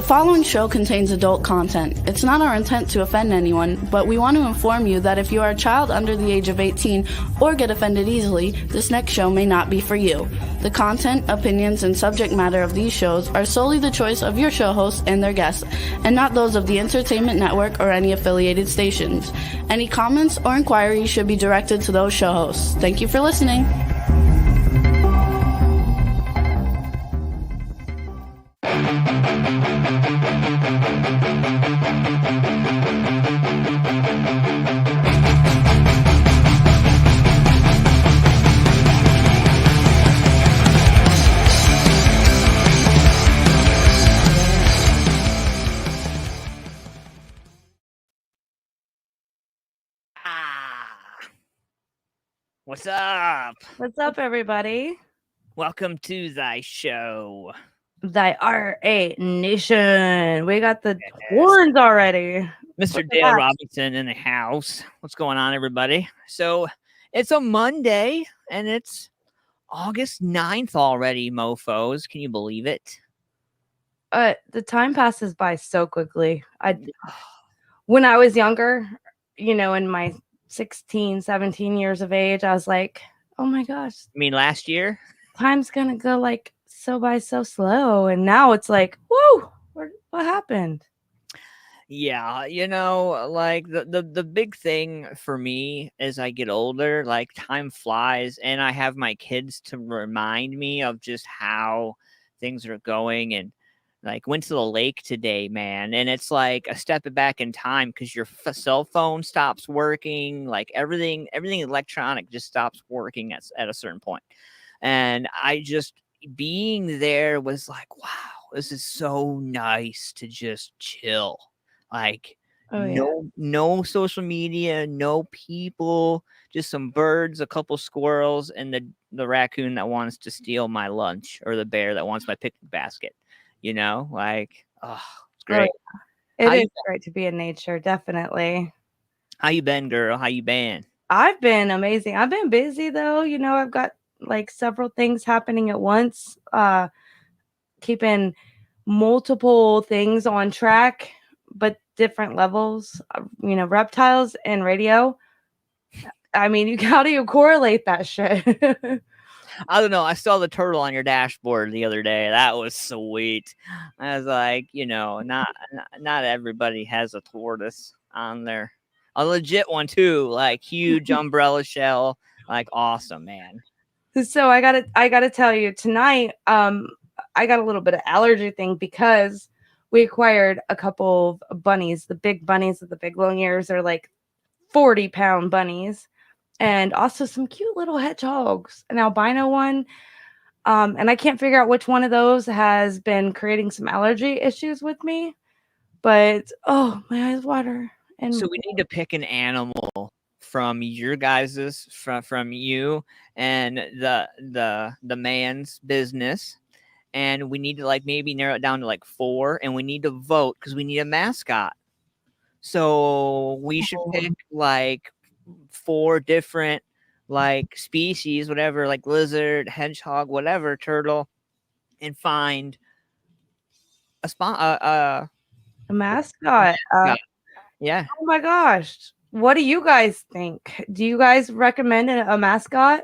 The following show contains adult content. It's not our intent to offend anyone, but we want to inform you that if you are a child under the age of 18 or get offended easily, this next show may not be for you. The content, opinions, and subject matter of these shows are solely the choice of your show hosts and their guests, and not those of the Entertainment Network or any affiliated stations. Any comments or inquiries should be directed to those show hosts. Thank you for listening. What's up? What's up, everybody? Welcome to thy show. Thy RA Nation. We got the horns already. Mr. Dale Robinson in the house. What's going on, everybody? So it's a Monday, and it's August 9th already, mofos. Can you believe it? The time passes by so quickly. When I was younger, in my 16, 17 years of age, I was like, oh my gosh. I mean, last year? Time's going to go like so slow. And now it's like, whoa, what happened? Yeah, like the big thing for me as I get older, like time flies, and I have my kids to remind me of just how things are going. And like went to the lake today, man, and it's like a step back in time because your cell phone stops working, like everything electronic just stops working at a certain point. And I just being there was like, wow, this is so nice to just chill. Like no social media, no people, just some birds, a couple squirrels, and the raccoon that wants to steal my lunch, or the bear that wants my picnic basket. It's great. It is great to be in nature, definitely. How you been, girl? How you been? I've been amazing. I've been busy though. I've got like several things happening at once. Keeping multiple things on track, but different levels. Reptiles and radio. I mean, how do you correlate that shit? I don't know. I saw the turtle on your dashboard the other day. That was sweet. I was like, not everybody has a tortoise on there. A legit one too, like huge umbrella shell, like awesome, man. So I gotta tell you tonight, I got a little bit of allergy thing because we acquired a couple of bunnies. The big bunnies with the big long ears are like 40-pound bunnies. And also some cute little hedgehogs, an albino one. And I can't figure out which one of those has been creating some allergy issues with me. But, my eyes water. And so we need to pick an animal from your guys's, from you and the man's business. And we need to like maybe narrow it down to like 4. And we need to vote because we need a mascot. So we should pick like 4 different like species, whatever, like lizard, hedgehog, whatever, turtle, and find a mascot. Yeah. Oh my gosh. What do you guys think? Do you guys recommend a mascot?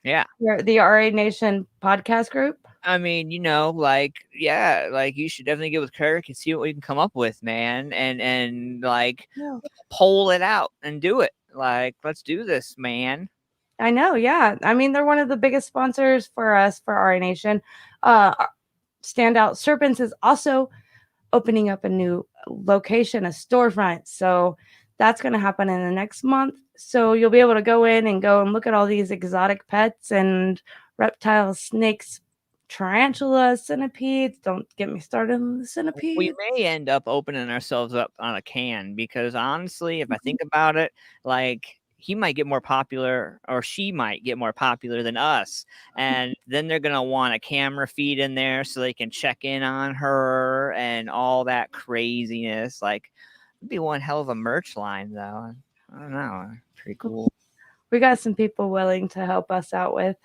Yeah. The RA Nation podcast group? I mean, like you should definitely get with Kirk and see what we can come up with, man, and like poll it out and do it. Like, let's do this, man. I know, yeah. I mean, they're one of the biggest sponsors for us for RA Nation. Standout Serpents is also opening up a new location, a storefront. So that's going to happen in the next month. So you'll be able to go and look at all these exotic pets and reptiles, snakes, tarantulas, centipedes. Don't get me started on the centipedes. We may end up opening ourselves up on a can because honestly, if I think about it, like he might get more popular or she might get more popular than us. And then they're going to want a camera feed in there so they can check in on her and all that craziness. Like it'd be one hell of a merch line though. I don't know. Pretty cool. We got some people willing to help us out with.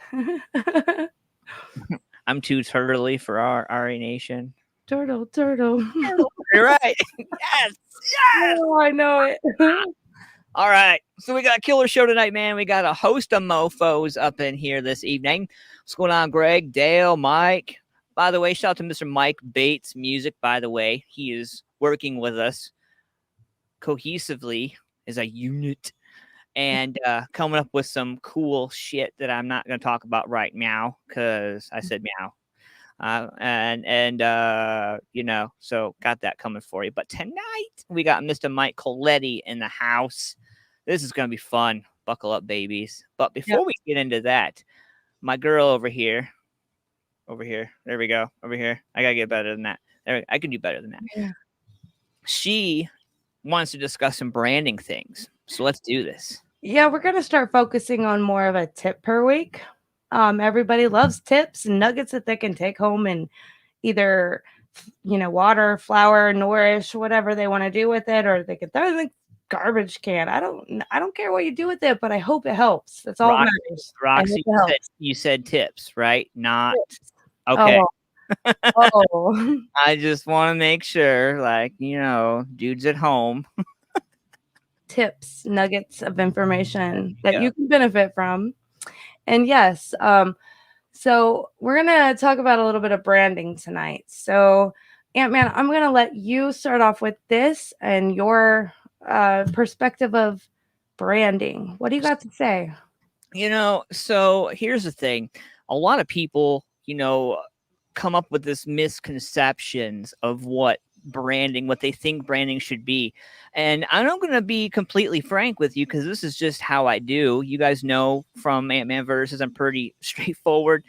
I'm too turtly for our RA Nation. Turtle, turtle. You're right. Yes. Oh, I know it. All right. So we got a killer show tonight, man. We got a host of mofos up in here this evening. What's going on, Greg, Dale, Mike? By the way, shout out to Mr. Mike Bates Music, by the way. He is working with us cohesively as a unit and coming up with some cool shit that I'm not going to talk about right now because I said meow. You know, so got that coming for you. But tonight we got Mr. Mike Colletti in the house. This is going to be fun. Buckle up, babies. But before we get into that, my girl over here, there we go, over here. I got to get better than that. I can do better than that. Yeah. She wants to discuss some branding things. So let's do this. Yeah, we're going to start focusing on more of a tip per week. Everybody loves tips and nuggets that they can take home and either, water, flour, nourish, whatever they want to do with it, or they can throw it in the garbage can. I don't care what you do with it, but I hope it helps. That's all that matters. Roxy, you said tips, right? Not tips. okay. Oh. I just want to make sure, dudes at home. Tips, nuggets of information that you can benefit from. And yes, so we're going to talk about a little bit of branding tonight. So, Antman, I'm going to let you start off with this and your perspective of branding. What do you got to say? So here's the thing. A lot of people, come up with this misconceptions of what they think branding should be. And I'm going to be completely frank with you because this is just how I do. You guys know from Ant-Man Versus, I'm pretty straightforward.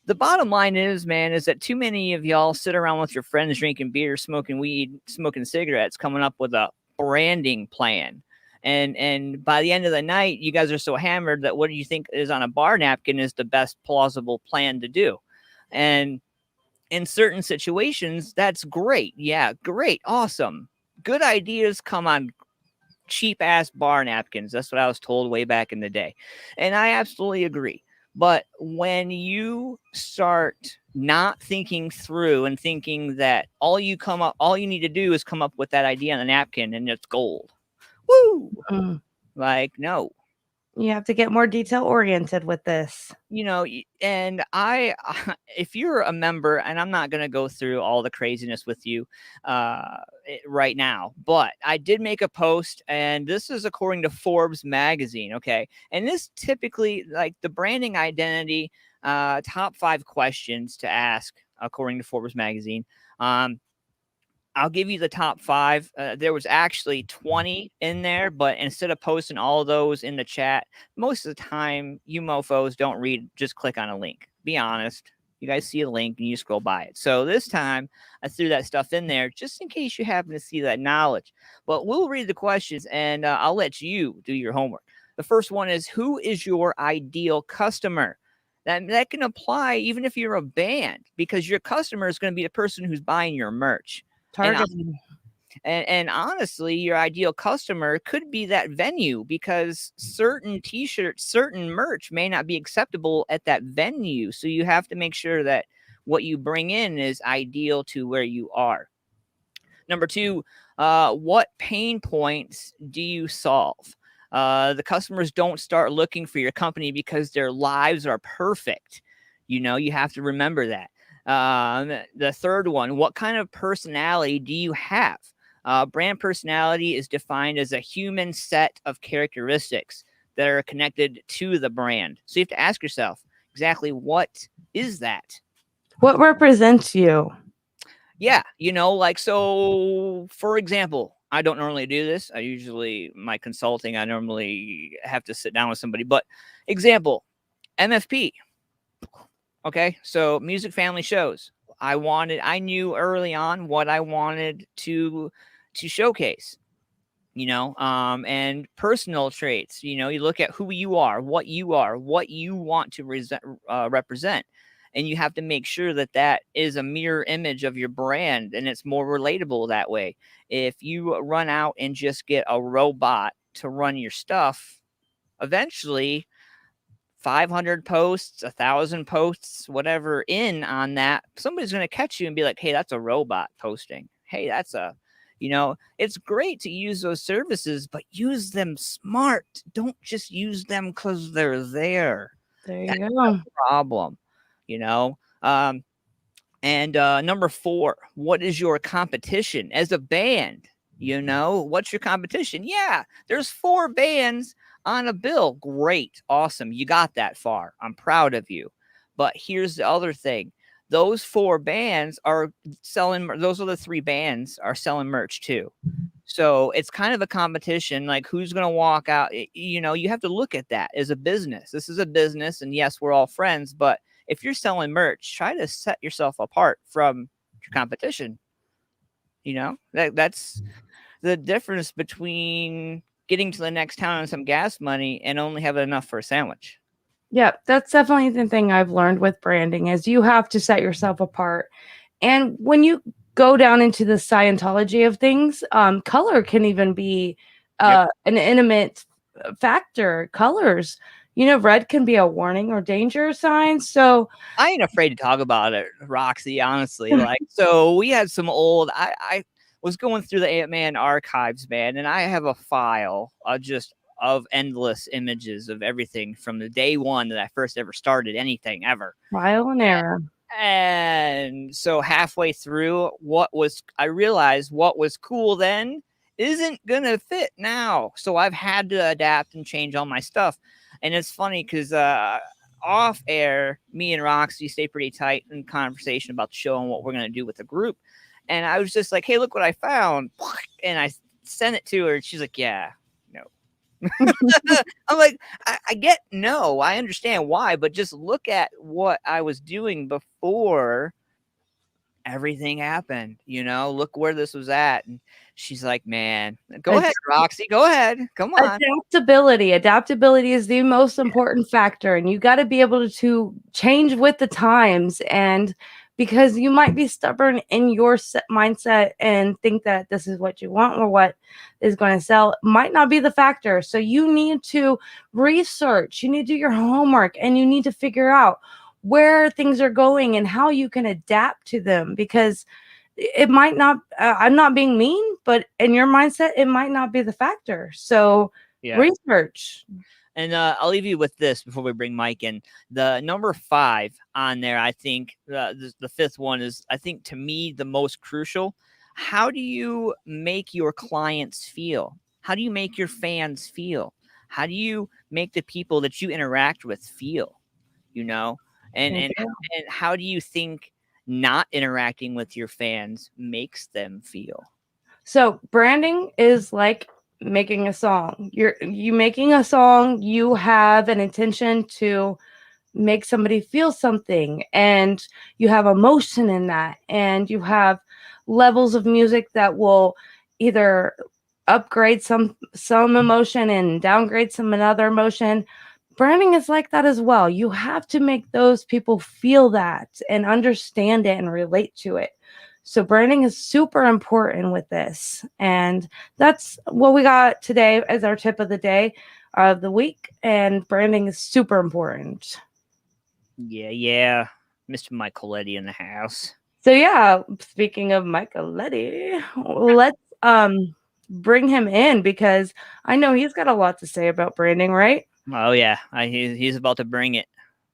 The bottom line is, man, is that too many of y'all sit around with your friends drinking beer, smoking weed, smoking cigarettes, coming up with a branding plan. And by the end of the night, you guys are so hammered that what do you think is on a bar napkin is the best plausible plan to do. And in certain situations, that's great. Yeah, great. Awesome. Good ideas come on cheap ass bar napkins. That's what I was told way back in the day. And I absolutely agree. But when you start not thinking through and thinking that all you need to do is come up with that idea on a napkin and it's gold. Woo! No. You have to get more detail oriented with this. And if you're a member, and I'm not going to go through all the craziness with you right now, but I did make a post, and this is according to Forbes magazine. Okay. And this typically, like the branding identity, top 5 questions to ask according to Forbes magazine. I'll give you the top 5. There was actually 20 in there, but instead of posting all of those in the chat, most of the time you mofos don't read, just click on a link. Be honest. You guys see a link and you scroll by it. So this time I threw that stuff in there just in case you happen to see that knowledge. But we'll read the questions and I'll let you do your homework. The first one is, who is your ideal customer? That can apply even if you're a band, because your customer is going to be the person who's buying your merch. And honestly, your ideal customer could be that venue, because certain t-shirts, certain merch may not be acceptable at that venue. So you have to make sure that what you bring in is ideal to where you are. Number 2, what pain points do you solve? The customers don't start looking for your company because their lives are perfect. You have to remember that. The third one, what kind of personality do you have? Brand personality is defined as a human set of characteristics that are connected to the brand. So you have to ask yourself, exactly what is that? What represents you? Yeah, so for example, I don't normally do this. My consulting, I normally have to sit down with somebody. But example, MFP. Okay, so music family shows. I knew early on what I wanted to showcase, and personal traits. You look at who you are, what you want to represent, and you have to make sure that is a mirror image of your brand, and it's more relatable that way. If you run out and just get a robot to run your stuff, eventually 500 posts, 1,000 posts, whatever in on that, somebody's going to catch you and be like, hey, that's a robot posting. Hey, that's a, it's great to use those services, but use them smart. Don't just use them because they're there. There you That's go. the problem, And number 4, what is your competition as a band? What's your competition? Yeah, there's 4 bands on a bill. Great. Awesome. You got that far. I'm proud of you. But here's the other thing. Those 4 bands are selling. Those other 3 bands are selling merch too. So it's kind of a competition. Like, who's going to walk out? You have to look at that as a business. This is a business. And yes, we're all friends. But if you're selling merch, try to set yourself apart from your competition. That's the difference between getting to the next town on some gas money and only having enough for a sandwich. Yeah, that's definitely the thing I've learned with branding is you have to set yourself apart. And when you go down into the Scientology of things, color can even be an intimate factor. Colors, red can be a warning or danger sign. So I ain't afraid to talk about it, Roxy, honestly. So we had some old, I was going through the Antman archives, man, and I have a file of endless images of everything from the day one that I first ever started anything ever. Trial and error. And so halfway through, I realized what was cool then isn't gonna fit now. So I've had to adapt and change all my stuff. And it's funny because off air, me and Roxy stay pretty tight in conversation about the show and what we're gonna do with the group. And I was just like, hey, look what I found. And I sent it to her. She's like, yeah, no. I'm like, I understand why, but just look at what I was doing before everything happened. Look where this was at. And she's like, man, go ahead, Roxy, go ahead. Come on. Adaptability is the most important factor, and you got to be able to change with the times. And because you might be stubborn in your mindset and think that this is what you want or what is going to sell, might not be the factor. So you need to research, you need to do your homework, and you need to figure out where things are going and how you can adapt to them, because it might not, I'm not being mean, but in your mindset, it might not be the factor. So research. And I'll leave you with this before we bring Mike in. The number 5 on there, I think the 5th one is, I think, to me, the most crucial. How do you make your clients feel? How do you make your fans feel? How do you make the people that you interact with feel? And how do you think not interacting with your fans makes them feel? So branding is like making a song. You making a song, you have an intention to make somebody feel something, and you have emotion in that, and you have levels of music that will either upgrade some emotion and downgrade some another emotion. Branding is like that as well. You have to make those people feel that and understand it and relate to it. So branding is super important with this. And that's what we got today as our tip of the day of the week. And branding is super important. Yeah. Mr. Mike Colletti in the house. So yeah, speaking of Mike Colletti, let's bring him in, because I know he's got a lot to say about branding, right? Oh yeah, he's about to bring it.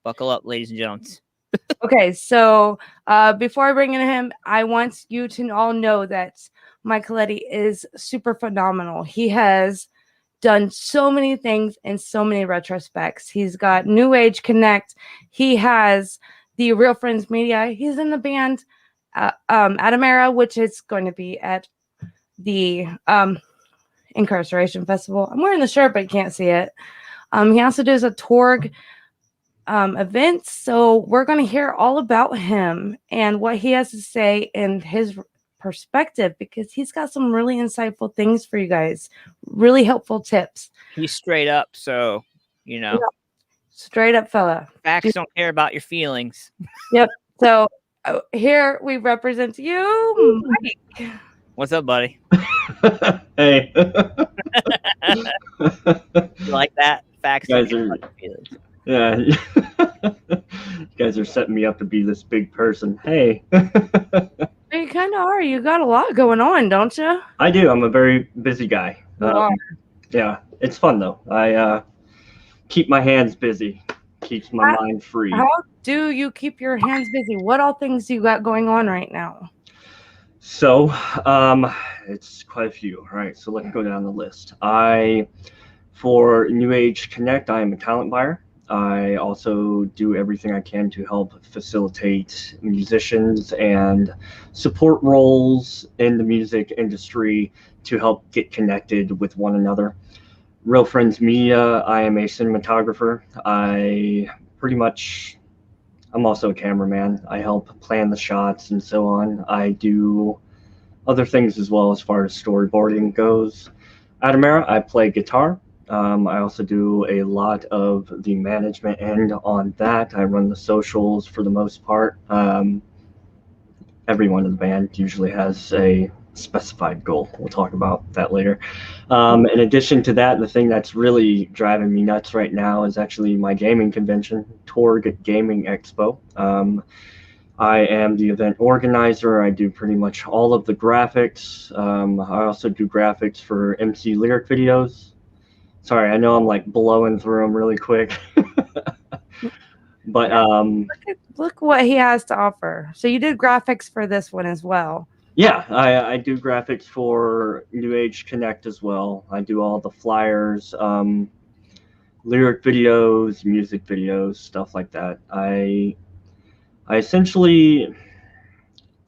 Buckle up, ladies and gentlemen. Okay, so before I bring in him, I want you to all know that Mike Colletti is super phenomenal. He has done so many things in so many retrospects. He's got New Age Connect. He has the REEL FRNDS Media. He's in the band Atimera, which is going to be at the Incarceration Festival. I'm wearing the shirt, but you can't see it. He also does a TORG events. So we're going to hear all about him and what he has to say and his perspective, because he's got some really insightful things for you guys, really helpful tips. He's straight up, so straight up fella. Facts don't care about your feelings. Yep. So here we represent you, Mike. What's up, buddy? Hey. You like that? Facts guys don't care are about your feelings. Yeah. You guys are setting me up to be this big person. Hey. You kind of are. You got a lot going on, don't you? I do. I'm a very busy guy. You are. Yeah, it's fun though. I keep my hands busy, keeps my mind free. How do you keep your hands busy? What all things you got going on right now? So, it's quite a few. All right, so let's go down the list. For New Age Connect, I am a talent buyer. I also do everything I can to help facilitate musicians and support roles in the music industry to help get connected with one another. REEL FRNDS Media, I am a cinematographer. I'm also a cameraman. I help plan the shots and so on. I do other things as well as far as storyboarding goes. Atimera, I play guitar. I also do a lot of the management end on that. I run the socials for the most part. Everyone in the band usually has a specified goal. We'll talk about that later. In addition to that, the thing that's really driving me nuts right now is actually my gaming convention, TORG Gaming Expo. I am the event organizer. I do pretty much all of the graphics. I also do graphics for MC lyric videos. Sorry, I know I'm like blowing through them really quick. But Look what he has to offer. So you did graphics for this one as well. yeah, I do graphics for New Age Connect as well. I do all the flyers, lyric videos, music videos, stuff like that. I essentially,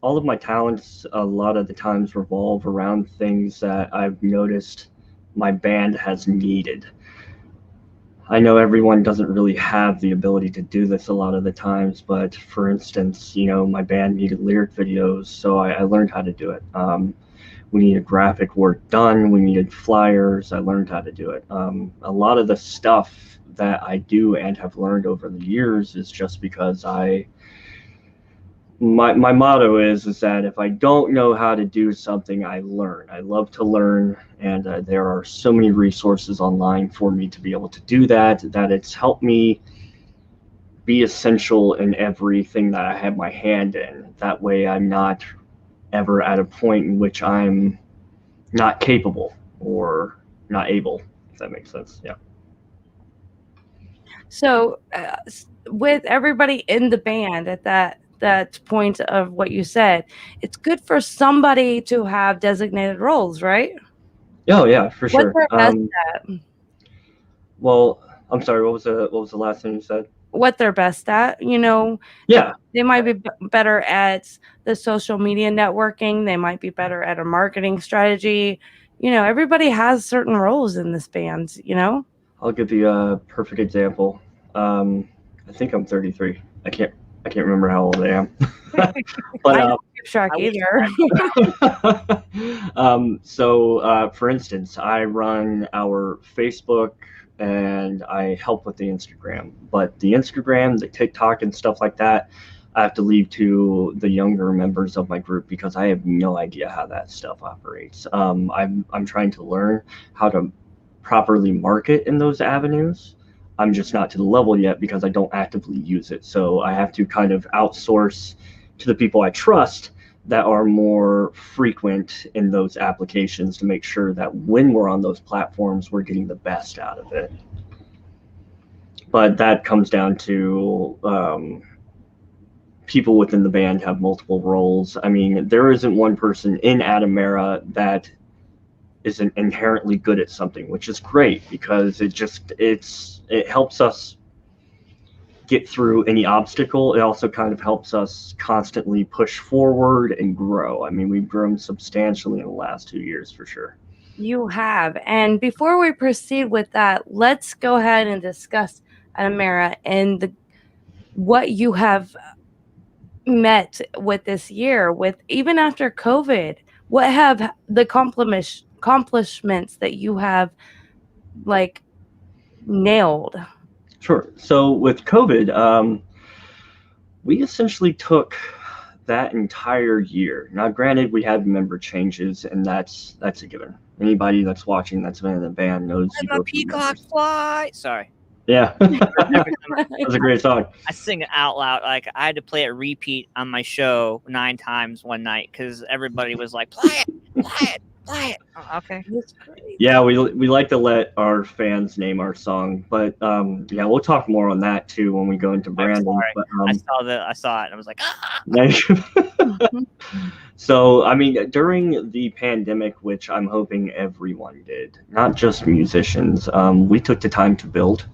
all of my talents a lot of the times revolve around things that I've noticed my band has needed. I know everyone doesn't really have the ability to do this a lot of the times, but for instance, my band needed lyric videos, so I learned how to do it. We needed graphic work done. We needed flyers. I learned how to do it. A lot of the stuff that I do and have learned over the years is just because my motto is that if I don't know how to do something, I learn. I love to learn, and there are so many resources online for me to be able to do that it's helped me be essential in everything that I have my hand in. That way I'm not ever at a point in which I'm not capable or not able, if that makes sense. Yeah. So with everybody in the band at that point of what you said, it's good for somebody to have designated roles, right? Oh yeah, for sure. What they're best at. Well, I'm sorry, what was the last thing you said? What they're best at, Yeah. They might be better at the social media networking. They might be better at a marketing strategy. Everybody has certain roles in this band, I'll give you a perfect example. I think I'm 33. I can't remember how old I am. But I don't keep track either. So for instance, I run our Facebook and I help with the Instagram. But the Instagram, the TikTok and stuff like that, I have to leave to the younger members of my group because I have no idea how that stuff operates. I'm trying to learn how to properly market in those avenues. I'm just not to the level yet because I don't actively use it. So I have to kind of outsource to the people I trust that are more frequent in those applications to make sure that when we're on those platforms, we're getting the best out of it. But that comes down to people within the band have multiple roles. I mean, there isn't one person in Atimera that isn't inherently good at something, which is great because it helps us get through any obstacle. It also kind of helps us constantly push forward and grow. I mean, we've grown substantially in the last 2 years for sure. You have. And before we proceed with that, let's go ahead and discuss Atimera and what you have met with this year, with even after COVID. What have the accomplishments that you have nailed? Sure. So with COVID, we essentially took that entire year. Now, granted, we had member changes, and that's a given. Anybody that's watching that's been in the band knows you go through peacock members. fly. Sorry. Yeah, Every time that's a great song. I sing it out loud. Like I had to play it repeat on my show 9 times one night because everybody was like, "Play it, play it, play it." Oh, okay. That's great. Yeah, we like to let our fans name our song, but yeah, we'll talk more on that too when we go into I'm branding. sorry. But I saw it and I was like, ah! so I mean, during the pandemic, which I'm hoping everyone did, not just musicians, we took the time to build.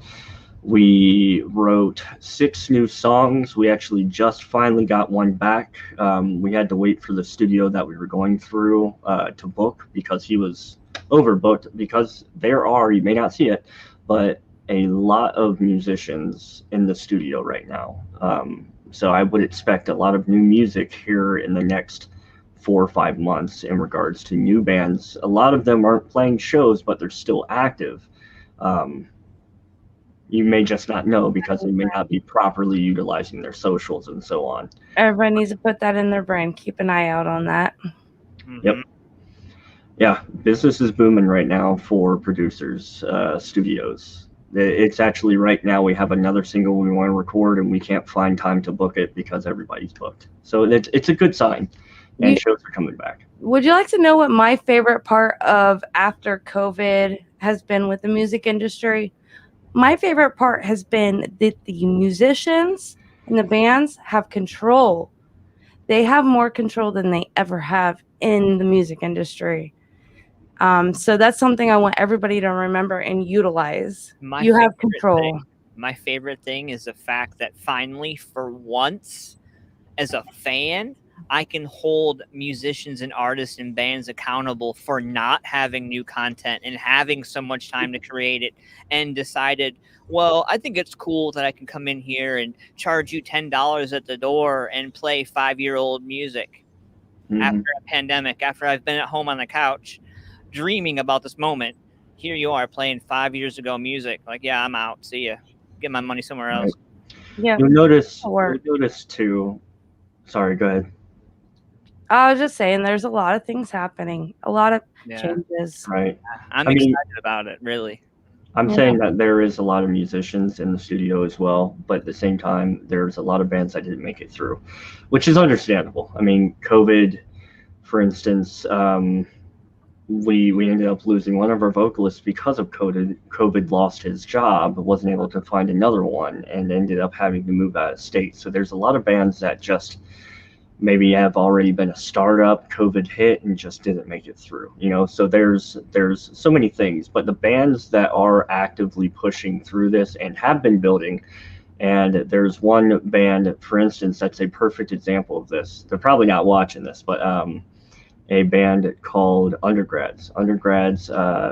We wrote 6 new songs. We actually just finally got one back. We had to wait for the studio that we were going through to book because he was overbooked, because there are, you may not see it, but a lot of musicians in the studio right now. So I would expect a lot of new music here in the next 4 or 5 months in regards to new bands. A lot of them aren't playing shows, but they're still active. You may just not know because they may not be properly utilizing their socials and so on. Everyone needs to put that in their brain. Keep an eye out on that. Yep. Yeah, business is booming right now for producers, studios. It's actually right now we have another single we want to record and we can't find time to book it because everybody's booked. So it's a good sign, and shows are coming back. Would you like to know what my favorite part of after COVID has been with the music industry? My favorite part has been that the musicians and the bands have control. They have more control than they ever have in the music industry. So that's something I want everybody to remember and utilize. You have control. My favorite thing is the fact that finally, for once, as a fan, I can hold musicians and artists and bands accountable for not having new content and having so much time to create it, and decided, well, I think it's cool that I can come in here and charge you $10 at the door and play 5-year-old music. After a pandemic, after I've been at home on the couch dreaming about this moment, here you are playing 5 years ago music. Like, yeah, I'm out. See ya. Get my money somewhere else. Yeah. You'll notice too. Sorry, go ahead. I was just saying, there's a lot of things happening, a lot of changes. Right. I'm excited about it, really. I'm saying that there is a lot of musicians in the studio as well, but at the same time, there's a lot of bands that didn't make it through, which is understandable. I mean, COVID, for instance, we ended up losing one of our vocalists because of COVID. COVID lost his job, wasn't able to find another one, and ended up having to move out of state. So there's a lot of bands that just maybe have already been a startup, COVID hit, and just didn't make it through. You know, so there's so many things. But the bands that are actively pushing through this and have been building, and there's one band, for instance, that's a perfect example of this. They're probably not watching this, but a band called Undergrads. Undergrads,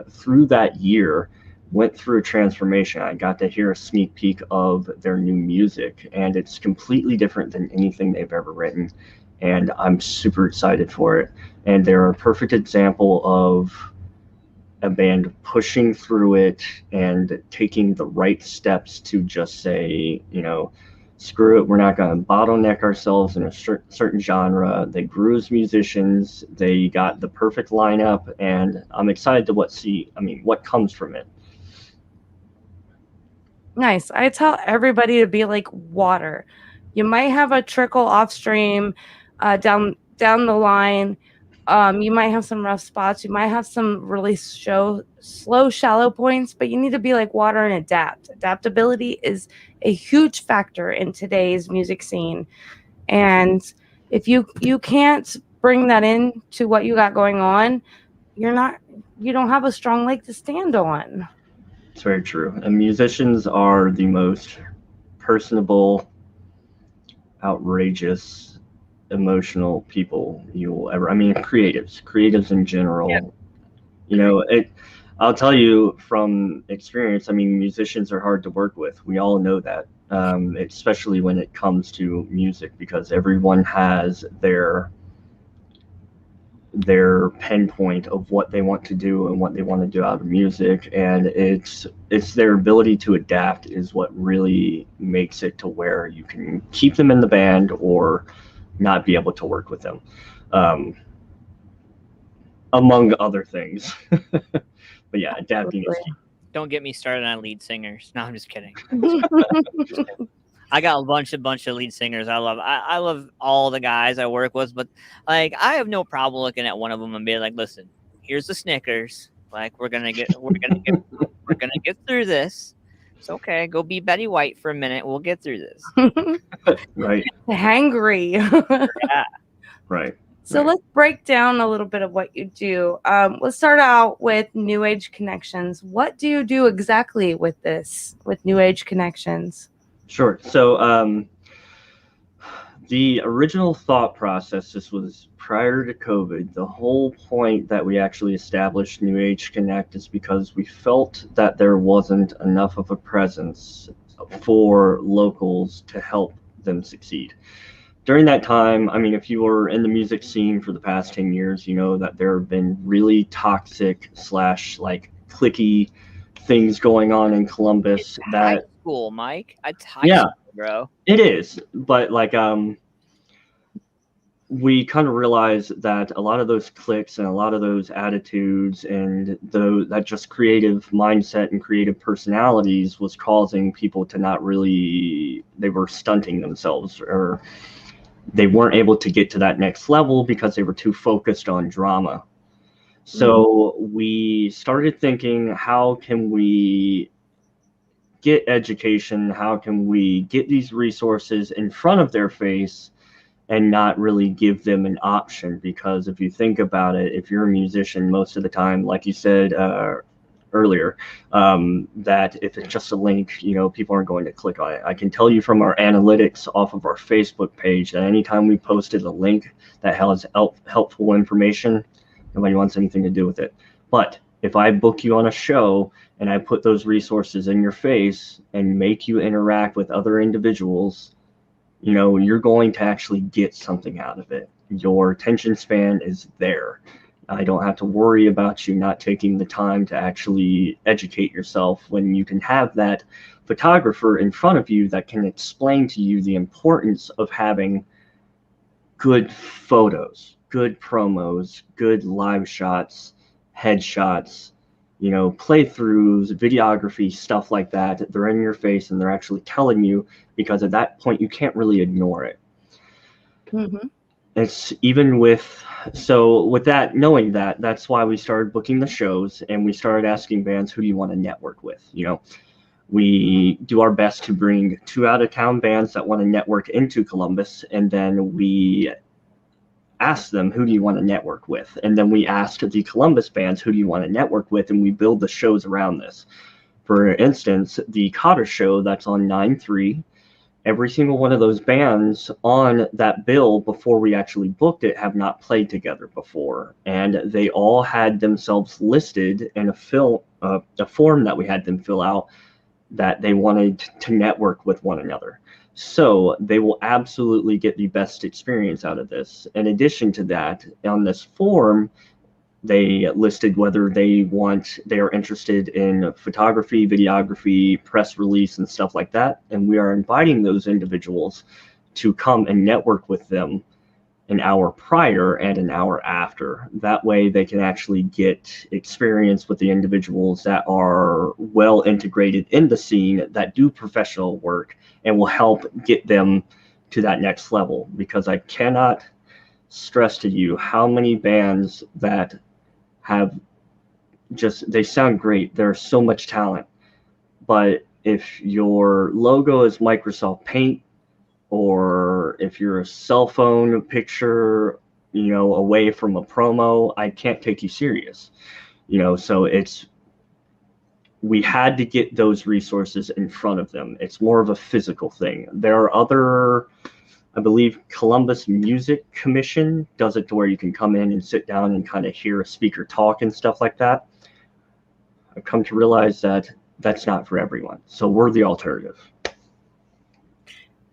through that year, went through a transformation. I got to hear a sneak peek of their new music, and it's completely different than anything they've ever written. And I'm super excited for it. And they're a perfect example of a band pushing through it and taking the right steps to just say, you know, screw it, we're not going to bottleneck ourselves in a certain genre. They grew as musicians. They got the perfect lineup, and I'm excited to what comes from it. Nice. I tell everybody to be like water. You might have a trickle off stream down the line. You might have some rough spots. You might have some really slow, shallow points, but you need to be like water and adapt. Adaptability is a huge factor in today's music scene. And if you can't bring that in to what you got going on, you don't have a strong leg to stand on. It's very true. And musicians are the most personable, outrageous, emotional people you will ever. I mean, creatives in general. Yeah. You know, I'll tell you from experience. I mean, musicians are hard to work with. We all know that, especially when it comes to music, because everyone has their pinpoint of what they want to do and what they want to do out of music, and it's their ability to adapt is what really makes it to where you can keep them in the band or not be able to work with them, among other things. But yeah, adapting is key. Don't get me started on lead singers. No, I'm just kidding. I got a bunch of lead singers I love. I love all the guys I work with, but like I have no problem looking at one of them and being like, listen, here's the Snickers. Like we're gonna get through this. It's okay. Go be Betty White for a minute. We'll get through this. Right. Hangry. Yeah. Right. So let's break down a little bit of what you do. Let's start out with New Age Connections. What do you do exactly with this, with New Age Connections? Sure. So the original thought process, this was prior to COVID. The whole point that we actually established New Age Connect is because we felt that there wasn't enough of a presence for locals to help them succeed. During that time, I mean, if you were in the music scene for the past 10 years, you know that there have been really toxic / like cliquey things going on in Columbus. It's high school, Mike. It's high Yeah. school, bro. It is, but like we kind of realized that a lot of those cliques and a lot of those attitudes and that just creative mindset and creative personalities was causing people to not really, they were stunting themselves, or they weren't able to get to that next level because they were too focused on drama. So we started thinking, how can we get education? How can we get these resources in front of their face and not really give them an option? Because if you think about it, if you're a musician, most of the time, like you said earlier, that if it's just a link, you know, people aren't going to click on it. I can tell you from our analytics off of our Facebook page that anytime we posted a link that has helpful information, nobody wants anything to do with it. But if I book you on a show and I put those resources in your face and make you interact with other individuals, you know, you're going to actually get something out of it. Your attention span is there. I don't have to worry about you not taking the time to actually educate yourself when you can have that photographer in front of you that can explain to you the importance of having good photos, good promos, good live shots, headshots, you know, playthroughs, videography, stuff like that. They're in your face and they're actually telling you, because at that point you can't really ignore it. It's even with, so with that, knowing that, that's why we started booking the shows and we started asking bands, who do you want to network with? You know, we do our best to bring 2 out-of-town bands that want to network into Columbus, and then we ask them, who do you want to network with? And then we ask the Columbus bands, who do you want to network with? And we build the shows around this. For instance, the Cotter show that's on 9/3, every single one of those bands on that bill before we actually booked it have not played together before. And they all had themselves listed in a form that we had them fill out that they wanted to network with one another. So they will absolutely get the best experience out of this. In addition to that, on this form, they listed whether they are interested in photography, videography, press release, and stuff like that. And we are inviting those individuals to come and network with them an hour prior and an hour after. That way they can actually get experience with the individuals that are well integrated in the scene, that do professional work, and will help get them to that next level. Because I cannot stress to you how many bands that have just, they sound great, there's so much talent, but if your logo is Microsoft Paint, or if you're a cell phone picture, you know, away from a promo, I can't take you serious. You know, so we had to get those resources in front of them. It's more of a physical thing. There are other, I believe Columbus Music Commission does it to where you can come in and sit down and kind of hear a speaker talk and stuff like that. I've come to realize that that's not for everyone. So we're the alternative.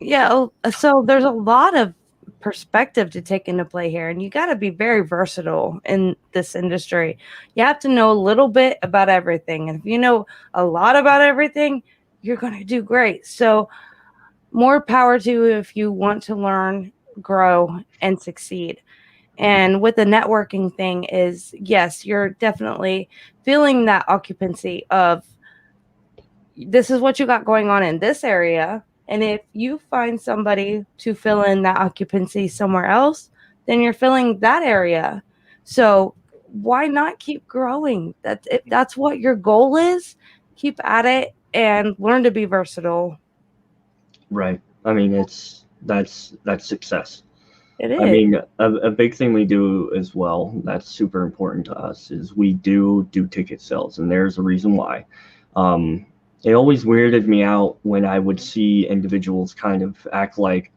Yeah, so there's a lot of perspective to take into play here, and you got to be very versatile in this industry. You have to know a little bit about everything, and if you know a lot about everything, you're going to do great. So more power to you if you want to learn, grow, and succeed. And with the networking thing is, yes, you're definitely feeling that occupancy of this is what you got going on in this area. And if you find somebody to fill in that occupancy somewhere else, then you're filling that area. So why not keep growing? If that's what your goal is, keep at it and learn to be versatile. Right. I mean, that's success. It is. I mean, a big thing we do as well that's super important to us is we do ticket sales, and there's a reason why. It always weirded me out when I would see individuals kind of act like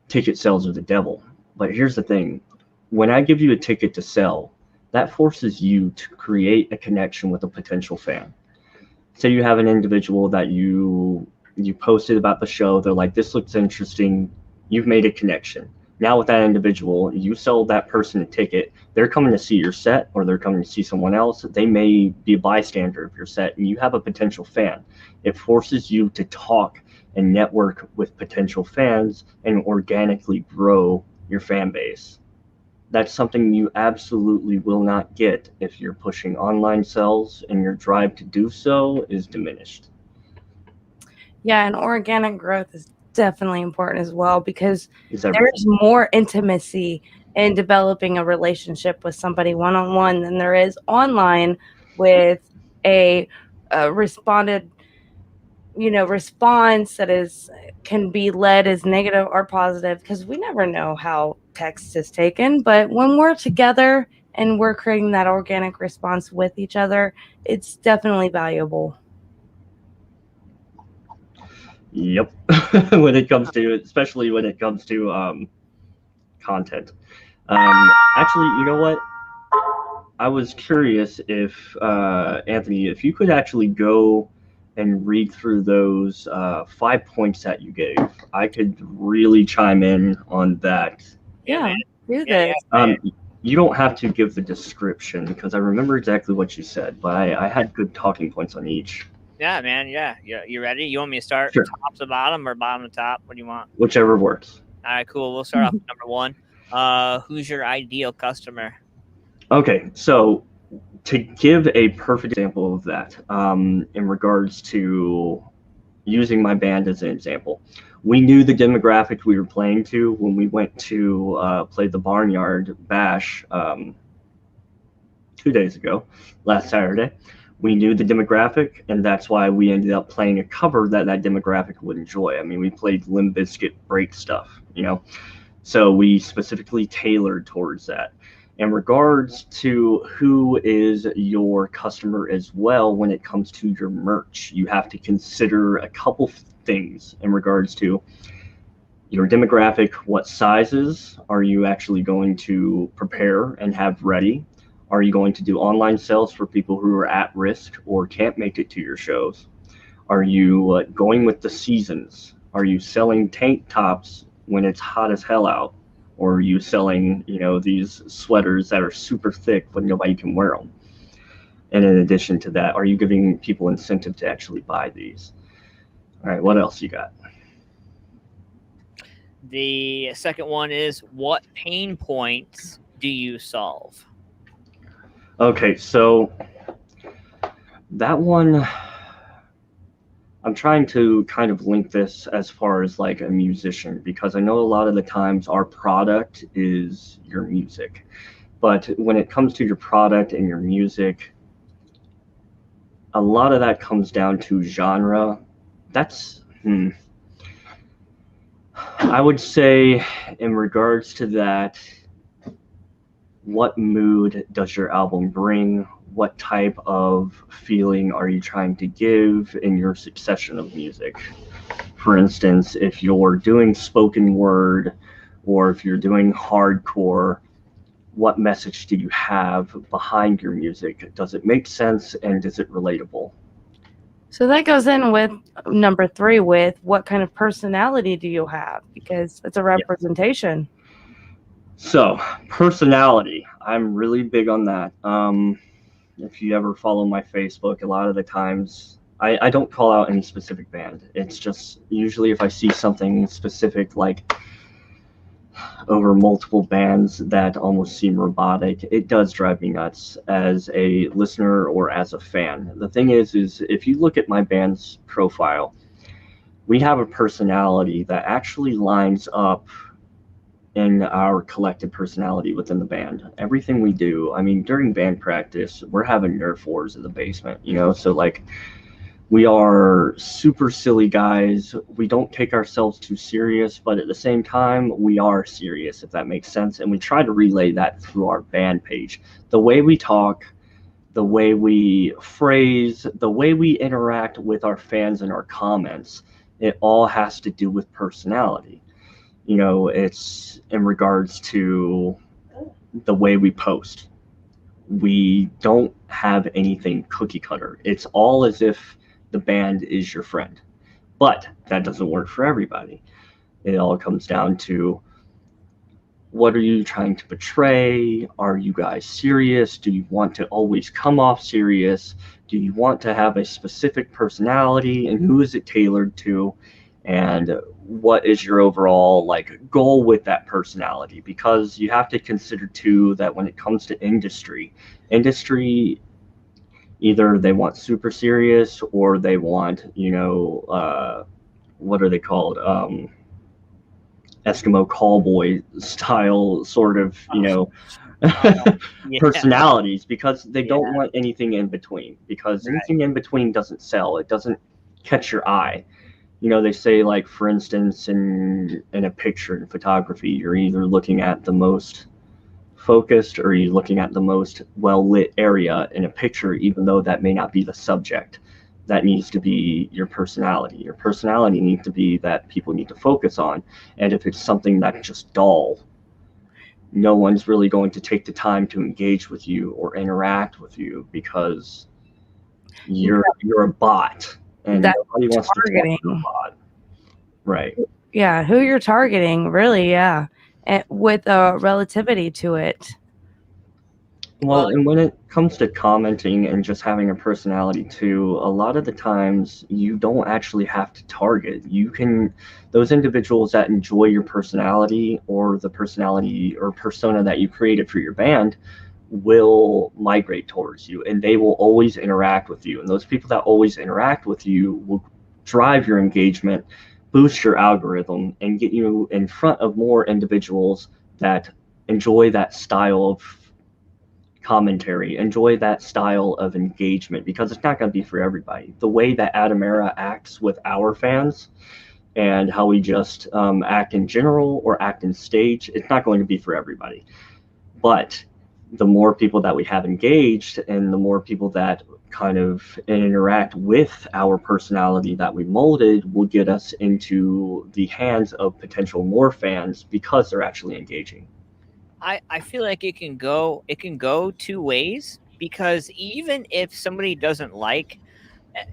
ticket sales are the devil. But here's the thing. When I give you a ticket to sell, that forces you to create a connection with a potential fan. Say you have an individual that you posted about the show, they're like, this looks interesting, you've made a connection. Now with that individual, you sell that person a ticket, they're coming to see your set or they're coming to see someone else. They may be a bystander of your set and you have a potential fan. It forces you to talk and network with potential fans and organically grow your fan base. That's something you absolutely will not get if you're pushing online sales and your drive to do so is diminished. Yeah, and organic growth is definitely important as well, because Is there's more intimacy in developing a relationship with somebody one-on-one than there is online with a response that can be led as negative or positive, because we never know how text is taken. But when we're together and we're creating that organic response with each other, it's definitely valuable. Yep. When it comes to, especially when it comes to content. Actually, you know what? I was curious if Anthony, if you could actually go and read through those 5 points that you gave, I could really chime in on that. Yeah, do this. You don't have to give the description because I remember exactly what you said, but I had good talking points on each. Yeah, man. Yeah. You ready? You want me to start Sure. top to bottom or bottom to top? What do you want? Whichever works. All right, cool. We'll start off with number 1. Who's your ideal customer? Okay, so to give a perfect example of that, in regards to using my band as an example, we knew the demographic we were playing to when we went to play the Barnyard Bash 2 days ago, last Saturday. We knew the demographic, and that's why we ended up playing a cover that demographic would enjoy. I mean, we played Limp Bizkit break stuff, so we specifically tailored towards that. In regards to who is your customer as well, when it comes to your merch, you have to consider a couple things in regards to your demographic. What sizes are you actually going to prepare and have ready? Are you going to do online sales for people who are at risk or can't make it to your shows? Are you going with the seasons? Are you selling tank tops when it's hot as hell out? Or are you selling, these sweaters that are super thick but nobody can wear them? And in addition to that, are you giving people incentive to actually buy these? All right, what else you got? The second one is, what pain points do you solve? Okay, so that one, I'm trying to kind of link this as far as like a musician, because I know a lot of the times our product is your music. But when it comes to your product and your music, a lot of that comes down to genre. I would say in regards to that, what mood does your album bring? What type of feeling are you trying to give in your succession of music? For instance, if you're doing spoken word or if you're doing hardcore, what message do you have behind your music? Does it make sense and is it relatable? So that goes in with number 3, with what kind of personality do you have? Because it's a representation. So, personality, I'm really big on that. If you ever follow my Facebook, a lot of the times I don't call out any specific band. It's just usually if I see something specific, like over multiple bands that almost seem robotic. It does drive me nuts as a listener or as a fan. The thing is if you look at my band's profile, we have a personality that actually lines up in our collective personality within the band. Everything we do, I mean, during band practice, we're having Nerf wars in the basement, you know? So, like, we are super silly guys. We don't take ourselves too serious, but at the same time, we are serious, if that makes sense. And we try to relay that through our band page. The way we talk, the way we phrase, the way we interact with our fans and our comments, it all has to do with personality. You know, it's in regards to the way we post. We don't have anything cookie cutter. It's all as if the band is your friend. But that doesn't work for everybody. It all comes down to, what are you trying to portray? Are you guys serious? Do you want to always come off serious? Do you want to have a specific personality, and who is it tailored to? And what is your overall like goal with that personality? Because you have to consider too that when it comes to industry, either they want super serious or they want, you know, what are they called? Eskimo cowboy style sort of, you know, Yeah. personalities, because they Yeah. don't want anything in between, because Right. anything in between doesn't sell. It doesn't catch your eye. You know, they say, like, for instance, in a picture in photography, you're either looking at the most focused or you're looking at the most well-lit area in a picture, even though that may not be the subject. That needs to be your personality. Your personality needs to be that people need to focus on. And if it's something that's just dull, no one's really going to take the time to engage with you or interact with you, because you're a bot, and That's nobody wants to talk to targeting. a bot. Right. Yeah, who you're targeting, really, yeah. And with a relativity to it. Well, and when it comes to commenting and just having a personality too, a lot of the times you don't actually have to target. You can, those individuals that enjoy your personality or the personality or persona that you created for your band will migrate towards you, and they will always interact with you. And those people that always interact with you will drive your engagement, boost your algorithm, and get you in front of more individuals that enjoy that style of commentary, enjoy that style of engagement, because it's not going to be for everybody. The way that Atimera acts with our fans and how we just act in general or act in stage, it's not going to be for everybody. But the more people that we have engaged and the more people that kind of interact with our personality that we molded will get us into the hands of potential more fans, because they're actually engaging. I feel like it can go two ways, because even if somebody doesn't like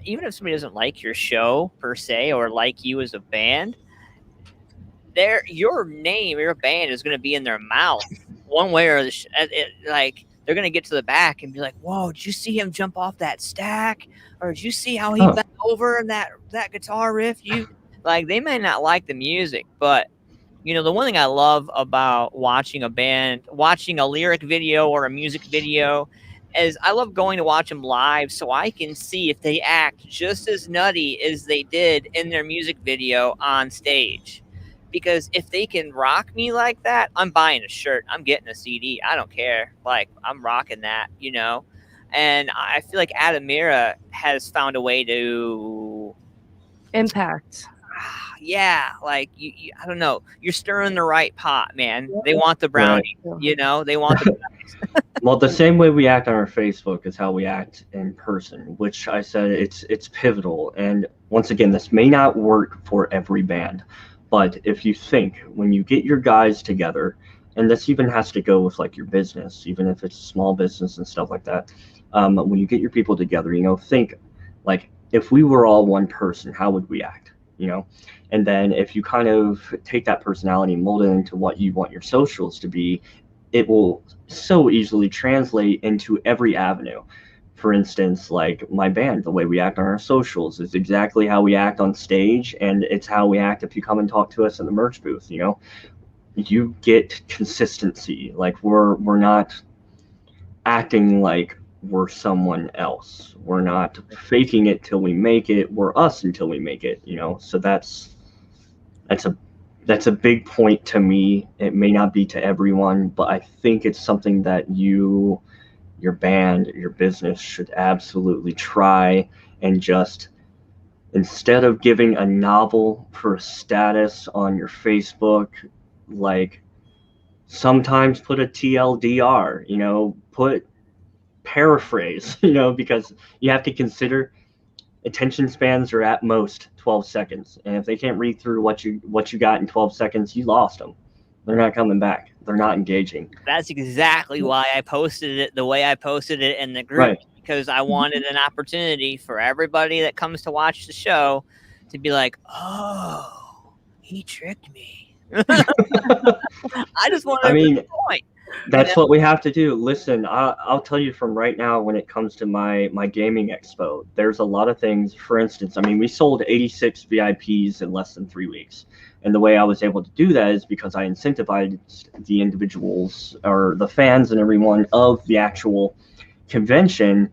your show per se, or like you as a band, your name, your band is going to be in their mouth one way or like they're going to get to the back and be like, "Whoa, did you see him jump off that stack? Or did you see how he bent over in that guitar riff?" Like, they may not like the music, but you know, the one thing I love about watching a band, watching a lyric video or a music video, is I love going to watch them live so I can see if they act just as nutty as they did in their music video on stage. Because if they can rock me like that, I'm buying a shirt. I'm getting a CD. I don't care. Like, I'm rocking that, you know? And I feel like Atimera has found a way to Impact. yeah, like you I don't know, you're stirring the right pot, man. They want the brownie, you know, they want the brownies. Well, the same way we act on our Facebook is how we act in person, which I said it's pivotal. And once again, this may not work for every band, but if you think, when you get your guys together, and this even has to go with like your business, even if it's a small business and stuff like that, when you get your people together, you know, think like, if we were all one person, how would we act? You know, and then if you kind of take that personality and mold it into what you want your socials to be, it will so easily translate into every avenue. For instance, like my band, the way we act on our socials is exactly how we act on stage, and it's how we act if you come and talk to us in the merch booth. You know, you get consistency. Like we're not acting like we're someone else. We're not faking it till we make it. We're us until we make it, you know? So that's a big point to me. It may not be to everyone, but I think it's something that your band, your business should absolutely try, and just, instead of giving a novel for a status on your Facebook, like sometimes put a TLDR, you know, put paraphrase, you know, because you have to consider attention spans are at most 12 seconds. And if they can't read through what you got in 12 seconds, you lost them. They're not coming back. They're not engaging. That's exactly why I posted it the way I posted it in the group, Right. because I wanted an opportunity for everybody that comes to watch the show to be like, oh, he tricked me. I just wanted to make a point. That's what we have to do. Listen, I'll tell you from right now, when it comes to my gaming expo, there's a lot of things. For instance, I mean, we sold 86 VIPs in less than 3 weeks. And the way I was able to do that is because I incentivized the individuals, or the fans and everyone of the actual convention,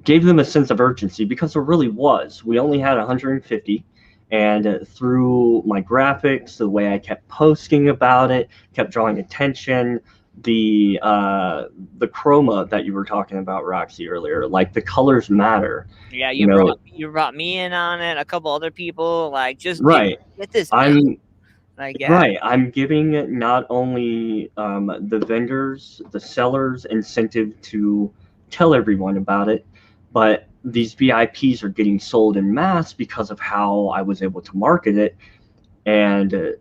gave them a sense of urgency, because there really was. We only had 150. And through my graphics, the way I kept posting about it, kept drawing attention, the chroma that you were talking about, Roxy, earlier, like the colors matter. Yeah, you brought me in on it, a couple other people, like, just right. get this. Right. I'm giving not only the vendors, the sellers, incentive to tell everyone about it, but these VIPs are getting sold in mass because of how I was able to market it, and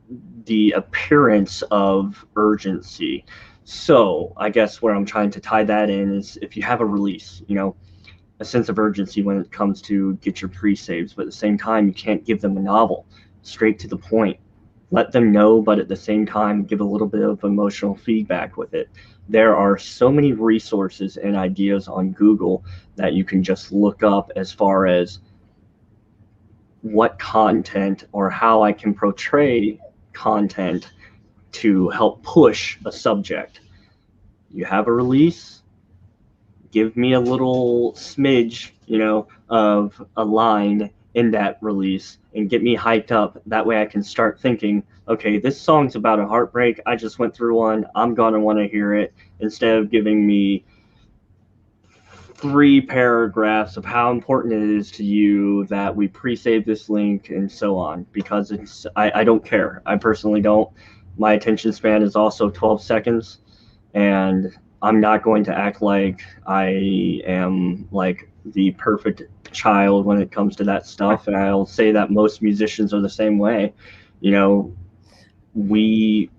the appearance of urgency. So I guess where I'm trying to tie that in is, if you have a release, you know, a sense of urgency when it comes to get your pre-saves, but at the same time, you can't give them a novel, straight to the point. Let them know, but at the same time, give a little bit of emotional feedback with it. There are so many resources and ideas on Google that you can just look up as far as what content or how I can portray content to help push a subject. You have a release, give me a little smidge, you know, of a line in that release and get me hyped up. That way I can start thinking, okay, this song's about a heartbreak. I just went through one. I'm going to want to hear it, instead of giving me 3 paragraphs of how important it is to you that we pre-save this link and so on, because I don't care. I personally don't. My attention span is also 12 seconds, and I'm not going to act like I am like the perfect child when it comes to that stuff. And I'll say that most musicians are the same way. You know, we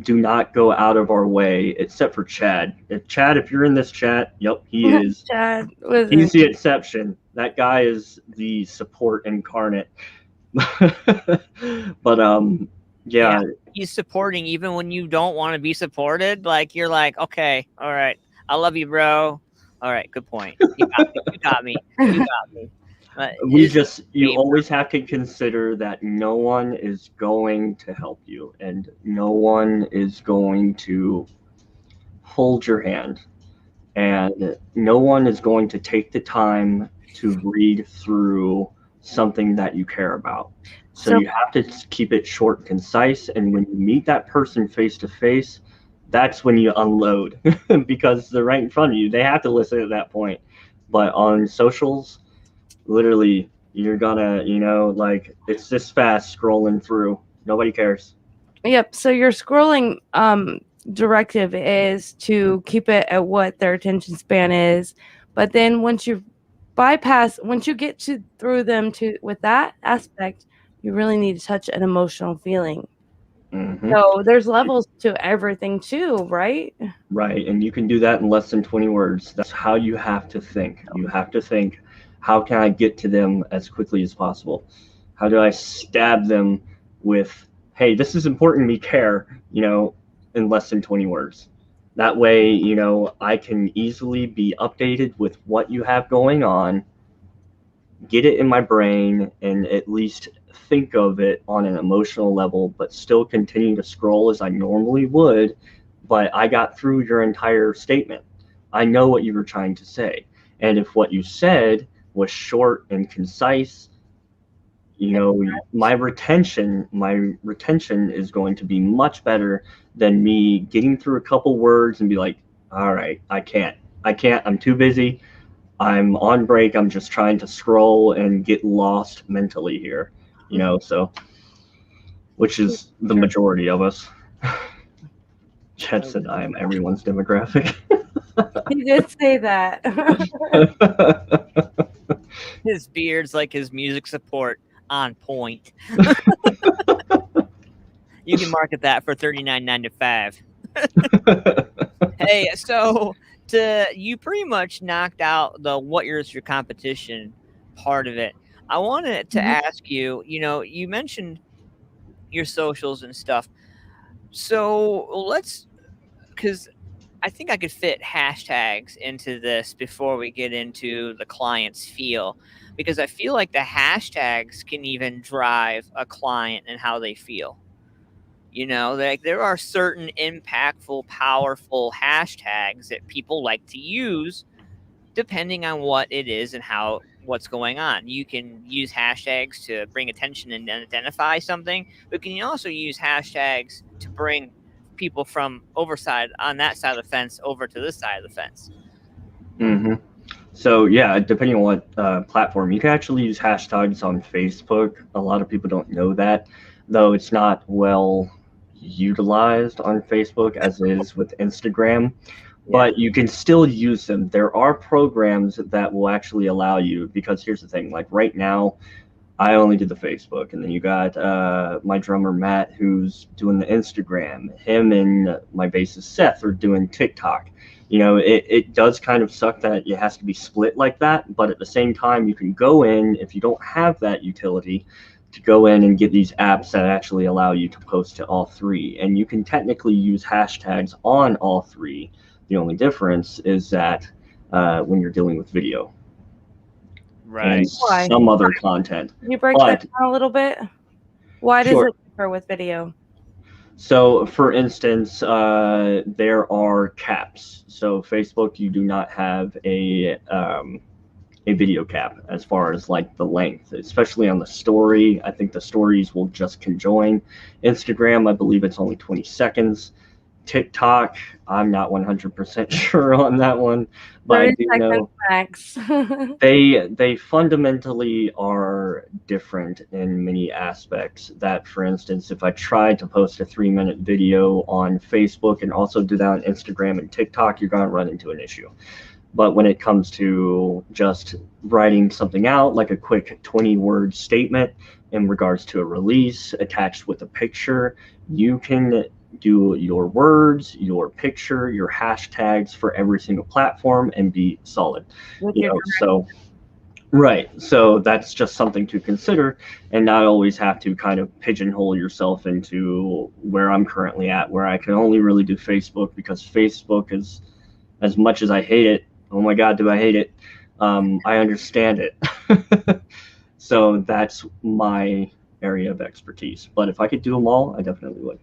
do not go out of our way, except for Chad. If you're in this chat, yep, he is. Chad He's the exception. That guy is the support incarnate. But yeah, he's supporting even when you don't want to be supported. Like, you're like, okay, all right, I love you, bro. All right, good point. You got me. You got me. You always have to consider that no one is going to help you, and no one is going to hold your hand, and no one is going to take the time to read through something that you care about. So you have to keep it short and concise, and when you meet that person face to face, that's when you unload because they're right in front of you. They have to listen at that point. But on socials, literally, you're gonna, you know, like, it's this fast scrolling through. Nobody cares. Yep. So your scrolling directive is to keep it at what their attention span is, but then once you get through them to with that aspect, you really need to touch an emotional feeling. Mm-hmm. So there's levels to everything too, right? Right, and you can do that in less than 20 words. That's how you have to think. You have to think, how can I get to them as quickly as possible? How do I stab them with, hey, this is important to me, care, you know, in less than 20 words. That way, you know, I can easily be updated with what you have going on, get it in my brain, and at least think of it on an emotional level, but still continue to scroll as I normally would. But I got through your entire statement. I know what you were trying to say. And if what you said was short and concise, you know, my retention is going to be much better than me getting through a couple words and be like, all right, I can't, I'm too busy. I'm on break. I'm just trying to scroll and get lost mentally here, you know, so, which is the majority of us. Chet said I am everyone's demographic. He did say that. His beard's like his music support, on point. You can market that for $39.95. Hey, so you pretty much knocked out the what is your competition part of it. I wanted to ask you, you know, you mentioned your socials and stuff. So because I think I could fit hashtags into this before we get into the client's feel, because I feel like the hashtags can even drive a client and how they feel. You know, like there are certain impactful, powerful hashtags that people like to use depending on what it is and what's going on. You can use hashtags to bring attention and identify something, but can you also use hashtags to bring people from on that side of the fence over to this side of the fence? Mm-hmm. So yeah, depending on what platform, you can actually use hashtags on Facebook. A lot of people don't know that, though it's not well utilized on Facebook as it is with Instagram. But you can still use them. There are programs that will actually allow you, because here's the thing, like right now, I only do the Facebook, and then you got my drummer Matt, who's doing the Instagram. Him and my bassist Seth are doing TikTok. You know, it does kind of suck that it has to be split like that, but at the same time, you can go in, if you don't have that utility, to go in and get these apps that actually allow you to post to all three. And you can technically use hashtags on all three. The only difference is that when you're dealing with video. Right. And some other content. Can you break that down a little bit? Why does it differ with video? So, for instance, there are caps. So, Facebook, you do not have a video cap as far as like the length, especially on the story. I think the stories will just conjoin. Instagram, I believe it's only 20 seconds. TikTok, I'm not 100% sure on that one, but I do know max. they fundamentally are different in many aspects. That, for instance, if I tried to post a 3-minute video on Facebook and also do that on Instagram and TikTok, you're going to run into an issue. But when it comes to just writing something out, like a quick 20-word statement in regards to a release attached with a picture, you can do your words, your picture, your hashtags for every single platform and be solid. You know, so right. So that's just something to consider, and not always have to kind of pigeonhole yourself into where I'm currently at, where I can only really do Facebook, because Facebook is, as much as I hate it, oh my God, do I hate it? I understand it. So that's my area of expertise. But if I could do them all, I definitely would.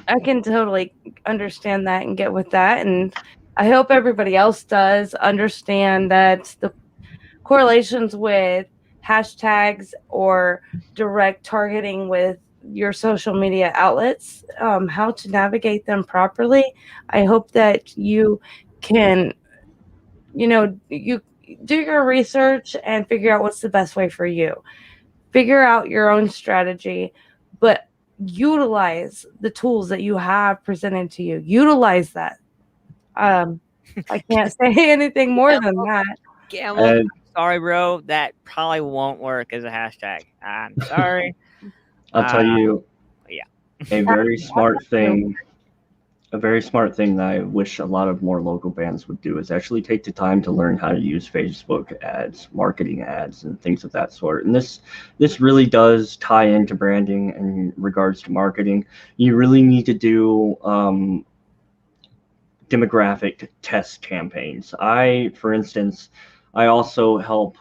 I can totally understand that and get with that. And I hope everybody else does understand that the correlations with hashtags or direct targeting with your social media outlets, how to navigate them properly. I hope that you can, you do your research and figure out what's the best way for you. Figure out your own strategy, but utilize the tools that you have presented to you. Utilize that. I can't say anything more than that. Gamble, sorry, bro. That probably won't work as a hashtag. I'm sorry. I'll tell you. Yeah. A very smart thing that I wish a lot of more local bands would do is actually take the time to learn how to use Facebook ads, marketing ads, and things of that sort. And this really does tie into branding in regards to marketing. You really need to do demographic test campaigns. For instance, I also help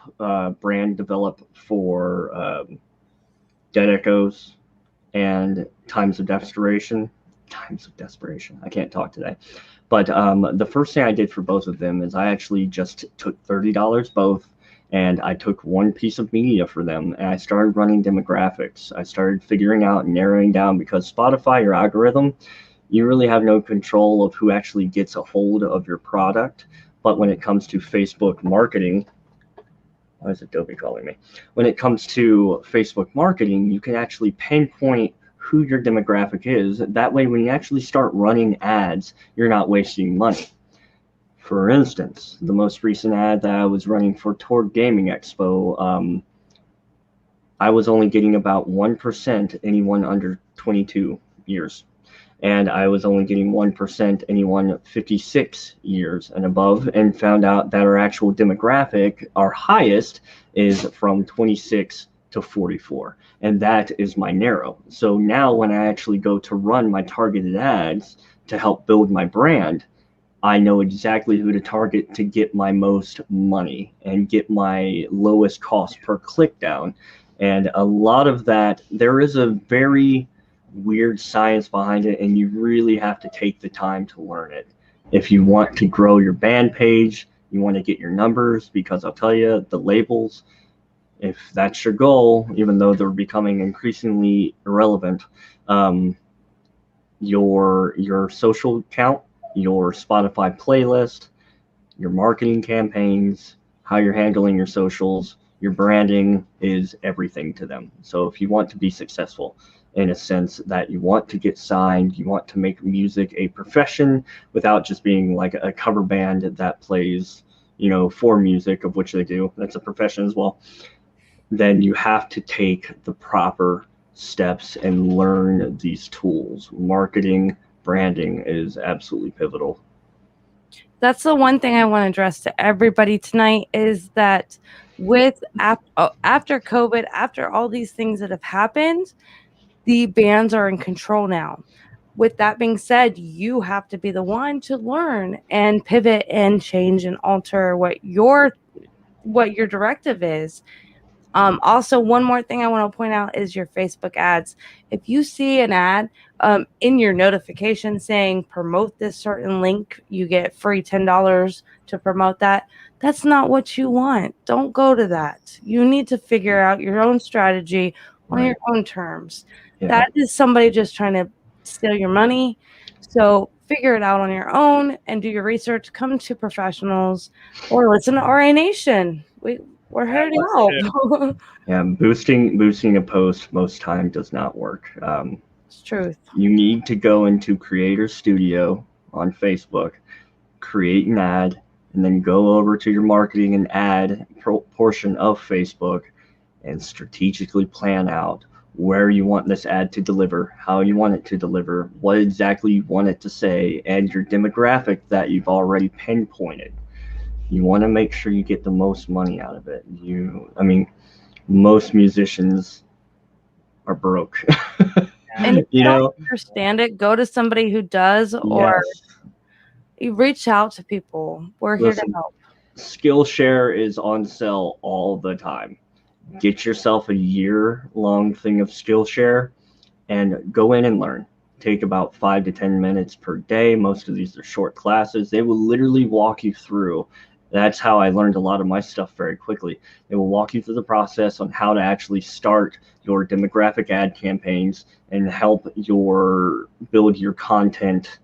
brand develop for Dead Echoes and Times of Desperation. Times of Desperation. I can't talk today. But the first thing I did for both of them is I actually just took $30 both, and I took one piece of media for them, and I started running demographics. I started figuring out and narrowing down, because Spotify, your algorithm, you really have no control of who actually gets a hold of your product. But when it comes to Facebook marketing, why is Adobe calling me? When it comes to Facebook marketing, you can actually pinpoint who your demographic is. That way, when you actually start running ads, you're not wasting money. For instance, the most recent ad that I was running for TORG Gaming Expo, I was only getting about 1% anyone under 22 years. And I was only getting 1% anyone 56 years and above, and found out that our actual demographic, our highest, is from 26 to 44. And that is my narrow. So now when I actually go to run my targeted ads to help build my brand, I know exactly who to target to get my most money and get my lowest cost per click down. And a lot of that, there is a very weird science behind it, and you really have to take the time to learn it. If you want to grow your band page, you want to get your numbers, because I'll tell you, the labels, if that's your goal, even though they're becoming increasingly irrelevant, your social count, your Spotify playlist, your marketing campaigns, how you're handling your socials, your branding is everything to them. So if you want to be successful, in a sense that you want to get signed, you want to make music a profession without just being like a cover band that plays, for music, of which they do, that's a profession as well, then you have to take the proper steps and learn these tools. Marketing, branding is absolutely pivotal. That's the one thing I want to address to everybody tonight, is that after COVID, after all these things that have happened, the bands are in control now. With that being said, you have to be the one to learn and pivot and change and alter what your directive is. Also, one more thing I want to point out is your Facebook ads. If you see an ad in your notification saying promote this certain link, you get free $10 to promote that. That's not what you want. Don't go to that. You need to figure out your own strategy on your own terms. Yeah. That is somebody just trying to steal your money. So figure it out on your own and do your research. Come to professionals or listen to RA Nation. We're here to help. Yeah, boosting a post most time does not work. It's truth. You need to go into Creator Studio on Facebook, create an ad, and then go over to your marketing and ad portion of Facebook and strategically plan out where you want this ad to deliver, how you want it to deliver, what exactly you want it to say, and your demographic that you've already pinpointed. You want to make sure you get the most money out of it. Most musicians are broke. And if you don't understand it, go to somebody who does, or you reach out to people. We're here to help. Skillshare is on sale all the time. Get yourself a year-long thing of Skillshare and go in and learn. Take about 5 to 10 minutes per day. Most of these are short classes. They will literally walk you through. That's how I learned a lot of my stuff very quickly. They will walk you through the process on how to actually start your demographic ad campaigns and help build your content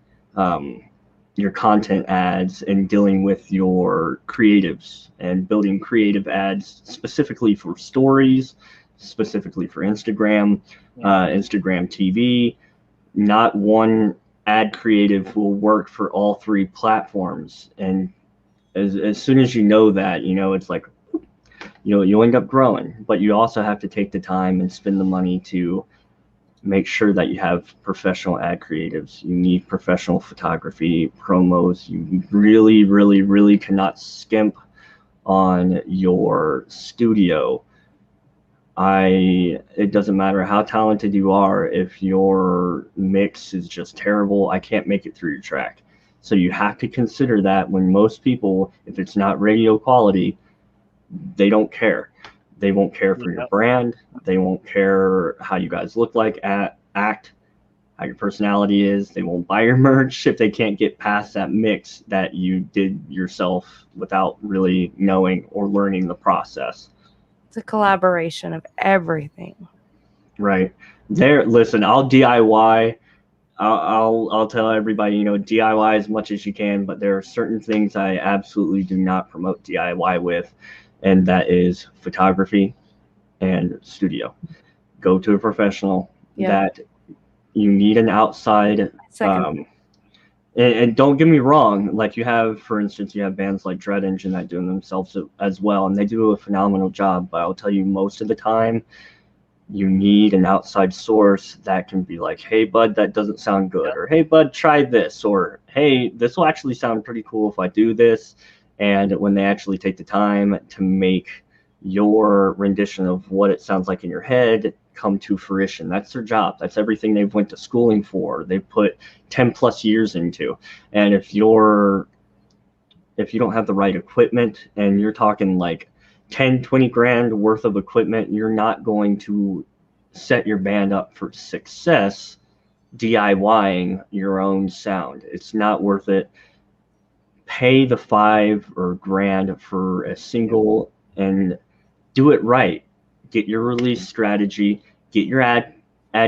ads and dealing with your creatives and building creative ads specifically for stories, specifically for Instagram, Instagram TV. Not one ad creative will work for all three platforms. And as soon as you know that, it's like, you'll end up growing, but you also have to take the time and spend the money to make sure that you have professional ad creatives. You need professional photography, promos. You really, really, really cannot skimp on your studio. It doesn't matter how talented you are, if your mix is just terrible, I can't make it through your track. So you have to consider that when most people, if it's not radio quality, they don't care. They won't care for your Yep. brand. They won't care how you guys look like, act, how your personality is. They won't buy your merch if they can't get past that mix that you did yourself without really knowing or learning the process. It's a collaboration of everything. Right. Listen, I'll DIY. I'll tell everybody, you know, DIY as much as you can, but there are certain things I absolutely do not promote DIY with, and that is photography and studio. Go to a professional. Yep. That you need an outside. Second. And don't get me wrong, like you have, for instance, you have bands like Dread Engine that do them themselves as well, and they do a phenomenal job. But I'll tell you, most of the time, you need an outside source that can be like, hey, bud, that doesn't sound good. Or, hey, bud, try this. Or, hey, this will actually sound pretty cool if I do this. And when they actually take the time to make your rendition of what it sounds like in your head come to fruition, that's their job. That's everything they've went to schooling for. They've put 10 plus years into. And if you don't have the right equipment, and you're talking like 10, 20 grand worth of equipment, you're not going to set your band up for success DIYing your own sound. It's not worth it. Pay the $5 or grand for a single and do it right. Get your release strategy, get your ad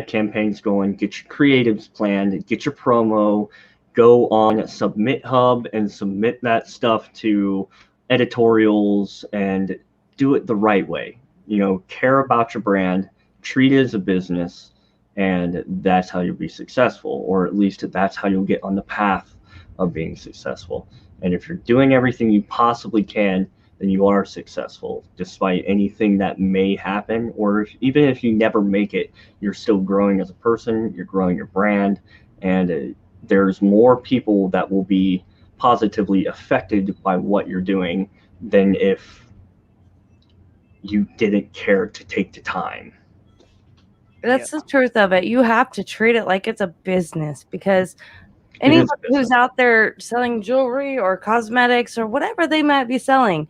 campaigns going, get your creatives planned, get your promo, go on Submit Hub and submit that stuff to editorials and do it the right way. You know, care about your brand, treat it as a business, and that's how you'll be successful, or at least that's how you'll get on the path of being successful. And if you're doing everything you possibly can, then you are successful, despite anything that may happen. Or even if you never make it, you're still growing as a person, you're growing your brand, and there's more people that will be positively affected by what you're doing than if you didn't care to take the time. That's the truth of it. You have to treat it like it's a business, because anyone who's out there selling jewelry or cosmetics or whatever they might be selling,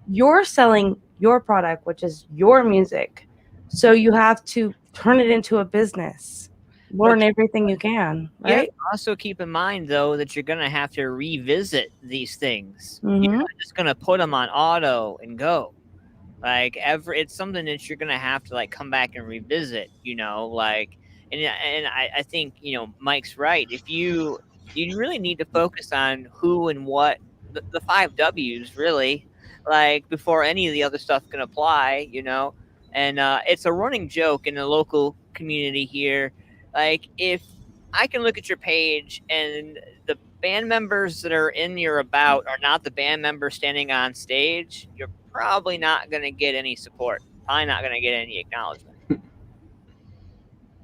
you're selling your product, which is your music. So you have to turn it into a business. Learn everything you can, right? Yeah. Also keep in mind, though, that you're going to have to revisit these things. Mhm. You're not just going to put them on auto and go. Like, it's something that you're going to have to, like, come back and revisit, you know, like, and I think, you know, Mike's right. If you really need to focus on who and what, the 5 W's, really, like, before any of the other stuff can apply, you know. And it's a running joke in the local community here. Like, if I can look at your page and the band members that are in your about are not the band members standing on stage, you're probably not going to get any support. Probably not going to get any acknowledgement.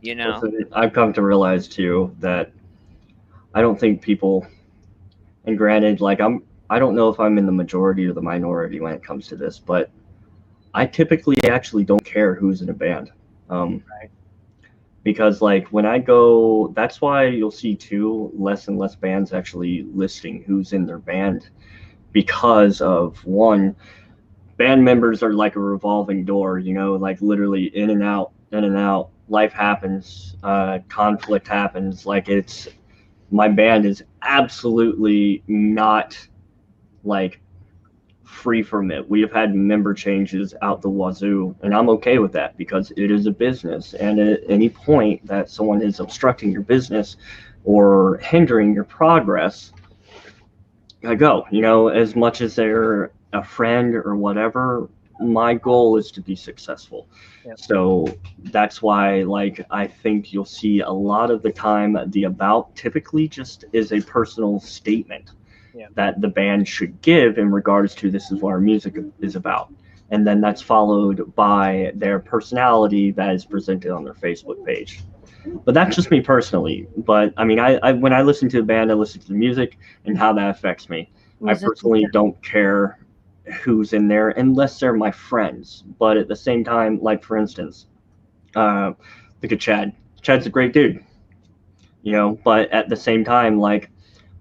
You know? Listen, I've come to realize too that I don't think people, and granted, like I don't know if I'm in the majority or the minority when it comes to this, but I typically actually don't care who's in a band. Right. Because like when I go, that's why you'll see too less and less bands actually listing who's in their band, because of one, band members are like a revolving door, you know, like literally in and out, in and out. Life happens, conflict happens. Like my band is absolutely not like free from it. We have had member changes out the wazoo, and I'm okay with that because it is a business. And at any point that someone is obstructing your business or hindering your progress, I go, you know, as much as they're a friend or whatever, my goal is to be successful. Yep. So that's why, like, I think you'll see a lot of the time the about typically just is a personal statement that the band should give in regards to this is what our music is about. And then that's followed by their personality that is presented on their Facebook page. But that's just me personally. But I mean, I when I listen to a band, I listen to the music and how that affects me. I personally don't care who's in there unless they're my friends. But at the same time, like for instance, look at Chad. Chad's a great dude, you know. But at the same time, like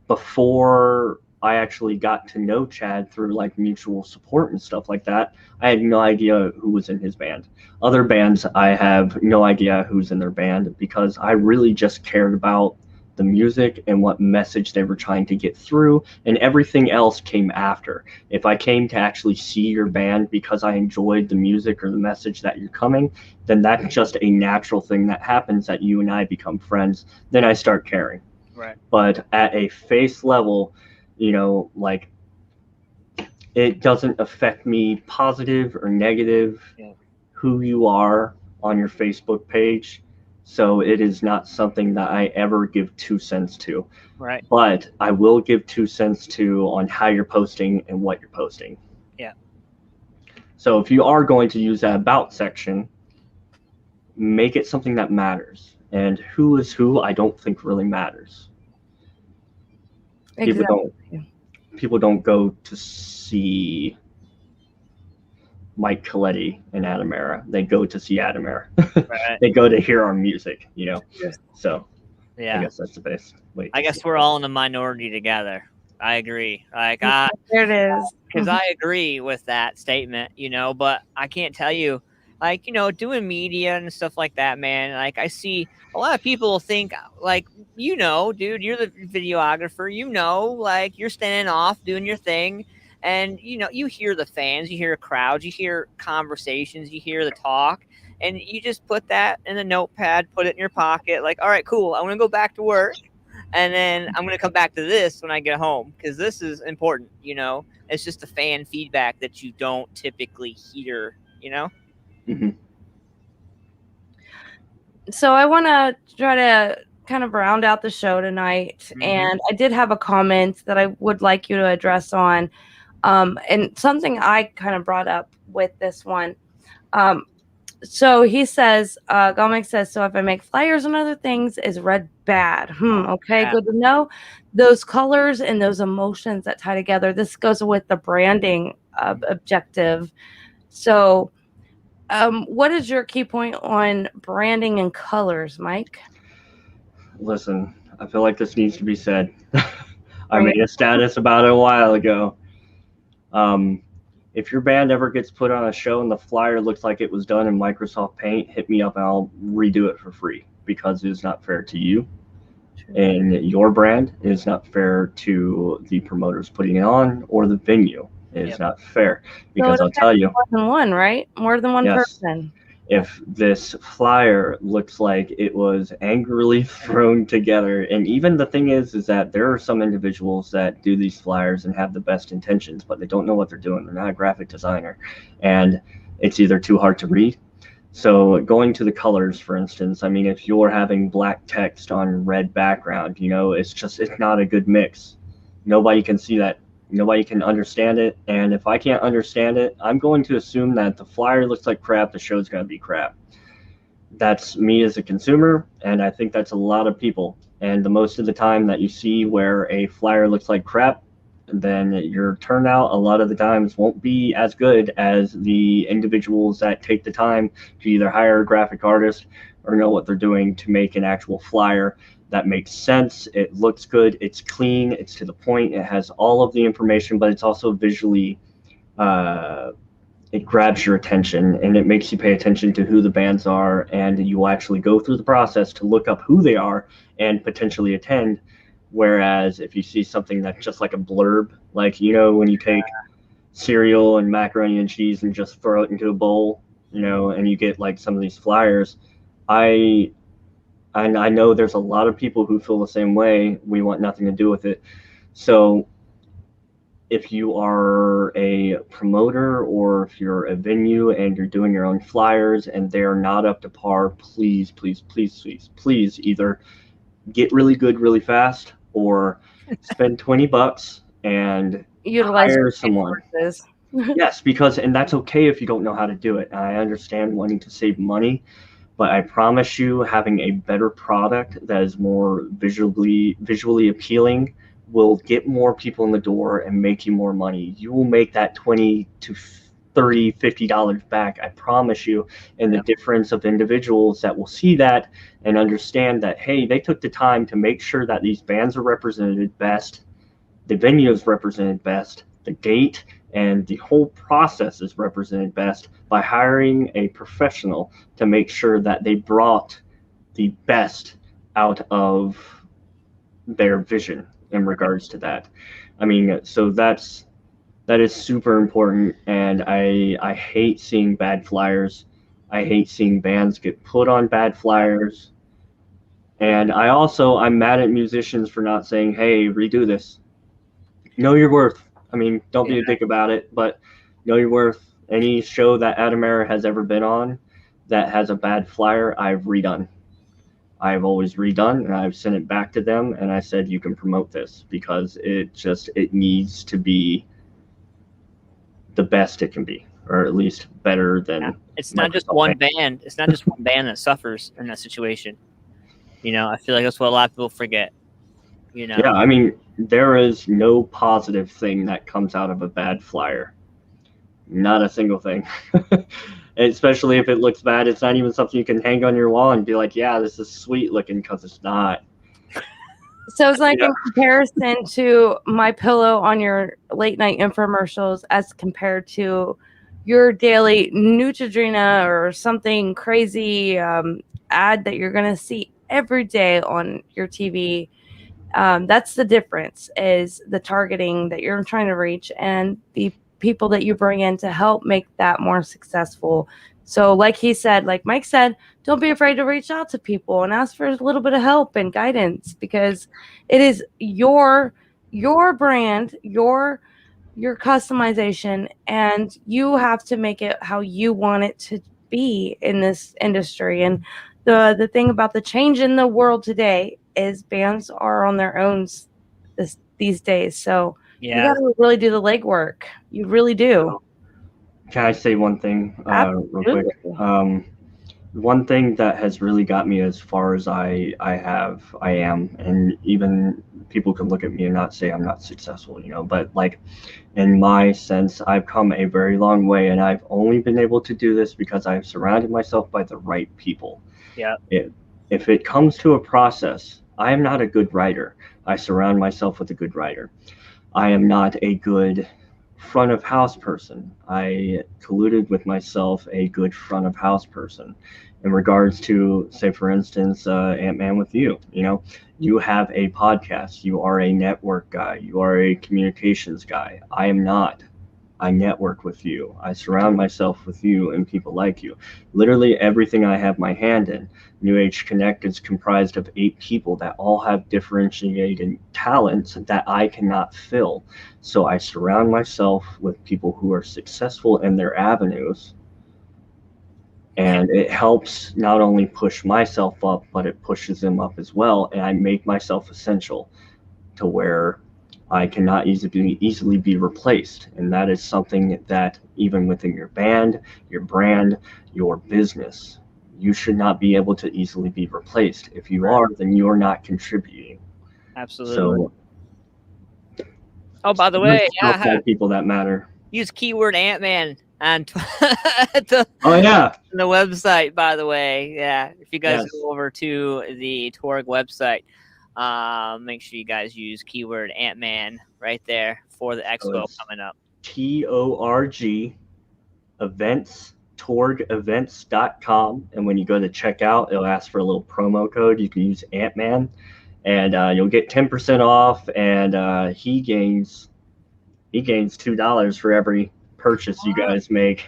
before I actually got to know Chad through like mutual support and stuff like that. I had no idea who was in his band. Other bands, I have no idea who's in their band because I really just cared about the music and what message they were trying to get through, and everything else came after. If I came to actually see your band because I enjoyed the music or the message that you're coming, then that's just a natural thing that happens, that you and I become friends. Then I start caring. Right. But at a face level, you know, like, it doesn't affect me positive or negative who you are on your Facebook page. So it is not something that I ever give 2 cents to. Right. But I will give 2 cents to on how you're posting and what you're posting. Yeah. So if you are going to use that about section, make it something that matters. And who is who, I don't think really matters. Exactly. People don't go to see Mike Colletti and Atimera. They go to see Atimera. Right. They go to hear our music, you know. So Yeah. I guess that's the best way. I guess we're all in a minority together. I agree. Like There it is. because I agree with that statement, you know, but I can't tell you, like, you know, doing media and stuff like that, man. Like, I see a lot of people think, like, you know, dude, you're the videographer, you know, like, you're standing off doing your thing. And, you know, you hear the fans, you hear crowds, you hear conversations, you hear the talk, and you just put that in a notepad, put it in your pocket, like, all right, cool, I'm going to go back to work. And then I'm going to come back to this when I get home because this is important, you know. It's just the fan feedback that you don't typically hear, you know? Mm-hmm. So I want to try to kind of round out the show tonight. Mhm. And I did have a comment that I would like you to address on. And something I kind of brought up with this one. So he says, Gomek says, so if I make flyers and other things, is red bad? Okay, Yeah. good to know. Those colors and those emotions that tie together. This goes with the branding objective. So what is your key point on branding and colors, Mike? Listen, I feel like this needs to be said. I Right. made a status about it a while ago. If your band ever gets put on a show and the flyer looks like it was done in Microsoft Paint, hit me up and I'll redo it for free, because it's not fair to you and your brand. It's not fair to the promoters putting it on or the venue. It's not fair, because So I'll tell you, more than one, right? More than one Yes. person. if this flyer looks like it was angrily thrown together, and even the thing is that there are some individuals that do these flyers and have the best intentions, but they don't know what they're doing. They're not a graphic designer, and it's either too hard to read. So going to the colors, for instance, I mean, if you're having black text on red background, you know, it's not a good mix. Nobody can see that. Nobody can understand it. And if I can't understand it, I'm going to assume that the flyer looks like crap, the show's going to be crap. That's me as a consumer, and I think that's a lot of people. And the most of the time that you see where a flyer looks like crap, then your turnout a lot of the times won't be as good as the individuals that take the time to either hire a graphic artist or know what they're doing to make an actual flyer that makes sense. It looks good, it's clean, it's to the point, it has all of the information, but it's also visually, it grabs your attention and it makes you pay attention to who the bands are, and you will actually go through the process to look up who they are and potentially attend. Whereas if you see something that's just like a blurb, like, you know, when you take cereal and macaroni and cheese and just throw it into a bowl, you know, and you get like some of these flyers, I know there's a lot of people who feel the same way. We want nothing to do with it. So if you are a promoter or if you're a venue and you're doing your own flyers and they're not up to par, please, please, please, please, please either get really good really fast or spend $20 and Utilize hire someone. resources. Yes, because, and that's okay if you don't know how to do it. I understand wanting to save money, but I promise you, having a better product that is more visually appealing will get more people in the door and make you more money. You will make that $20 to $30, $50 back, I promise you. And the difference of individuals that will see that and understand that, hey, they took the time to make sure that these bands are represented best, the venue is represented best, the gate and the whole process is represented best by hiring a professional to make sure that they brought the best out of their vision in regards to that. I mean, so that is super important, and I hate seeing bad flyers. I hate seeing bands get put on bad flyers. And I'm mad at musicians for not saying, hey, redo this. Know your worth. I mean, don't be a dick about it, but know your worth. Any show that Atimera has ever been on that has a bad flyer, I've redone. I've always redone, and I've sent it back to them, and I said, you can promote this, because it needs to be the best it can be, or at least better than. It's not just one band. It's not just one band that suffers in that situation. You know, I feel like that's what a lot of people forget. You know? Yeah, I mean, there is no positive thing that comes out of a bad flyer. Not a single thing. Especially if it looks bad. It's not even something you can hang on your wall and be like, yeah, this is sweet looking, because it's not. So it's like in comparison to My Pillow on your late night infomercials as compared to your daily Neutrogena or something crazy ad that you're going to see every day on your TV. That's the difference, is the targeting that you're trying to reach and the people that you bring in to help make that more successful. So like he said, like Mike said, don't be afraid to reach out to people and ask for a little bit of help and guidance, because it is your brand, your customization, and you have to make it how you want it to be in this industry. And the thing about the change in the world today is bands are on their own these days. So you got to really do the legwork. You really do. Can I say one thing real quick? One thing that has really got me as far as I am, and even people can look at me and not say I'm not successful, you know, but like in my sense, I've come a very long way, and I've only been able to do this because I've surrounded myself by the right people. Yeah. If it comes to a process, I am not a good writer. I surround myself with a good writer. I am not a good front of house person. I colluded with myself a good front of house person in regards to, say, for instance, Antman with you. You know, you have a podcast. You are a network guy. You are a communications guy. I am not. I network with you. I surround myself with you and people like you. Literally everything I have my hand in. New Age Connect is comprised of 8 people that all have differentiated talents that I cannot fill. So I surround myself with people who are successful in their avenues. And it helps not only push myself up, but it pushes them up as well. And I make myself essential to where I cannot easily be replaced. And that is something that even within your band, your brand, your business, you should not be able to easily be replaced. If you are, then you're not contributing. Absolutely. So, oh, by the way, people that matter. Use keyword Antman on the website, by the way. Yeah, if you guys go over to the TORG website, make sure you guys use keyword Antman right there for the expo coming up. TORG events, torgevents.com, and when you go to checkout, it'll ask for a little promo code. You can use Antman, and you'll get 10% off, and he gains $2 for every purchase you guys make.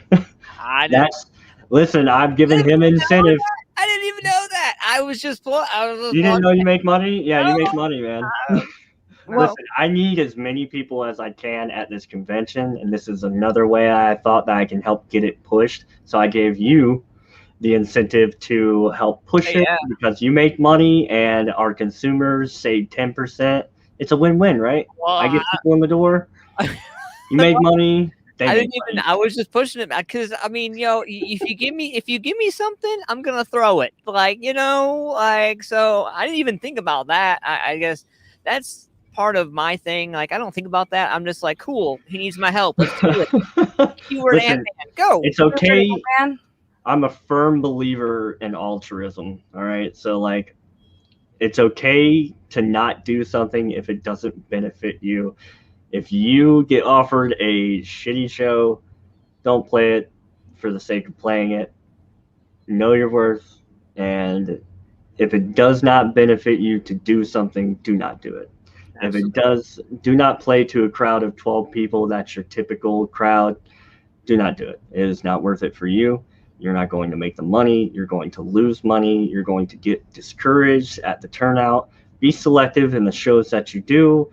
Listen, I've given him incentive. I didn't even know that. You didn't know you make money? Yeah, you make money, man. Listen, I need as many people as I can at this convention, and this is another way I thought that I can help get it pushed. So I gave you the incentive to help push it, because you make money and our consumers save 10%. It's a win-win, right? Well, I get people in the door. You make money. I was just pushing it because I mean, you know, if you give me something, I'm gonna throw it. Like, you know, like, so I didn't even think about that. I guess that's part of my thing. Like, I don't think about that. I'm just like, cool, he needs my help. Let's do it. Keyword Antman, go. It's okay. I'm a firm believer in altruism. All right. So like, it's okay to not do something if it doesn't benefit you. If you get offered a shitty show, don't play it for the sake of playing it. Know your worth, and if it does not benefit you to do something, do not do it. If it does, do not play to a crowd of 12 people. That's your typical crowd. Do not do it. It is not worth it for you. You're not going to make the money. You're going to lose money. You're going to get discouraged at the turnout. Be selective in the shows that you do.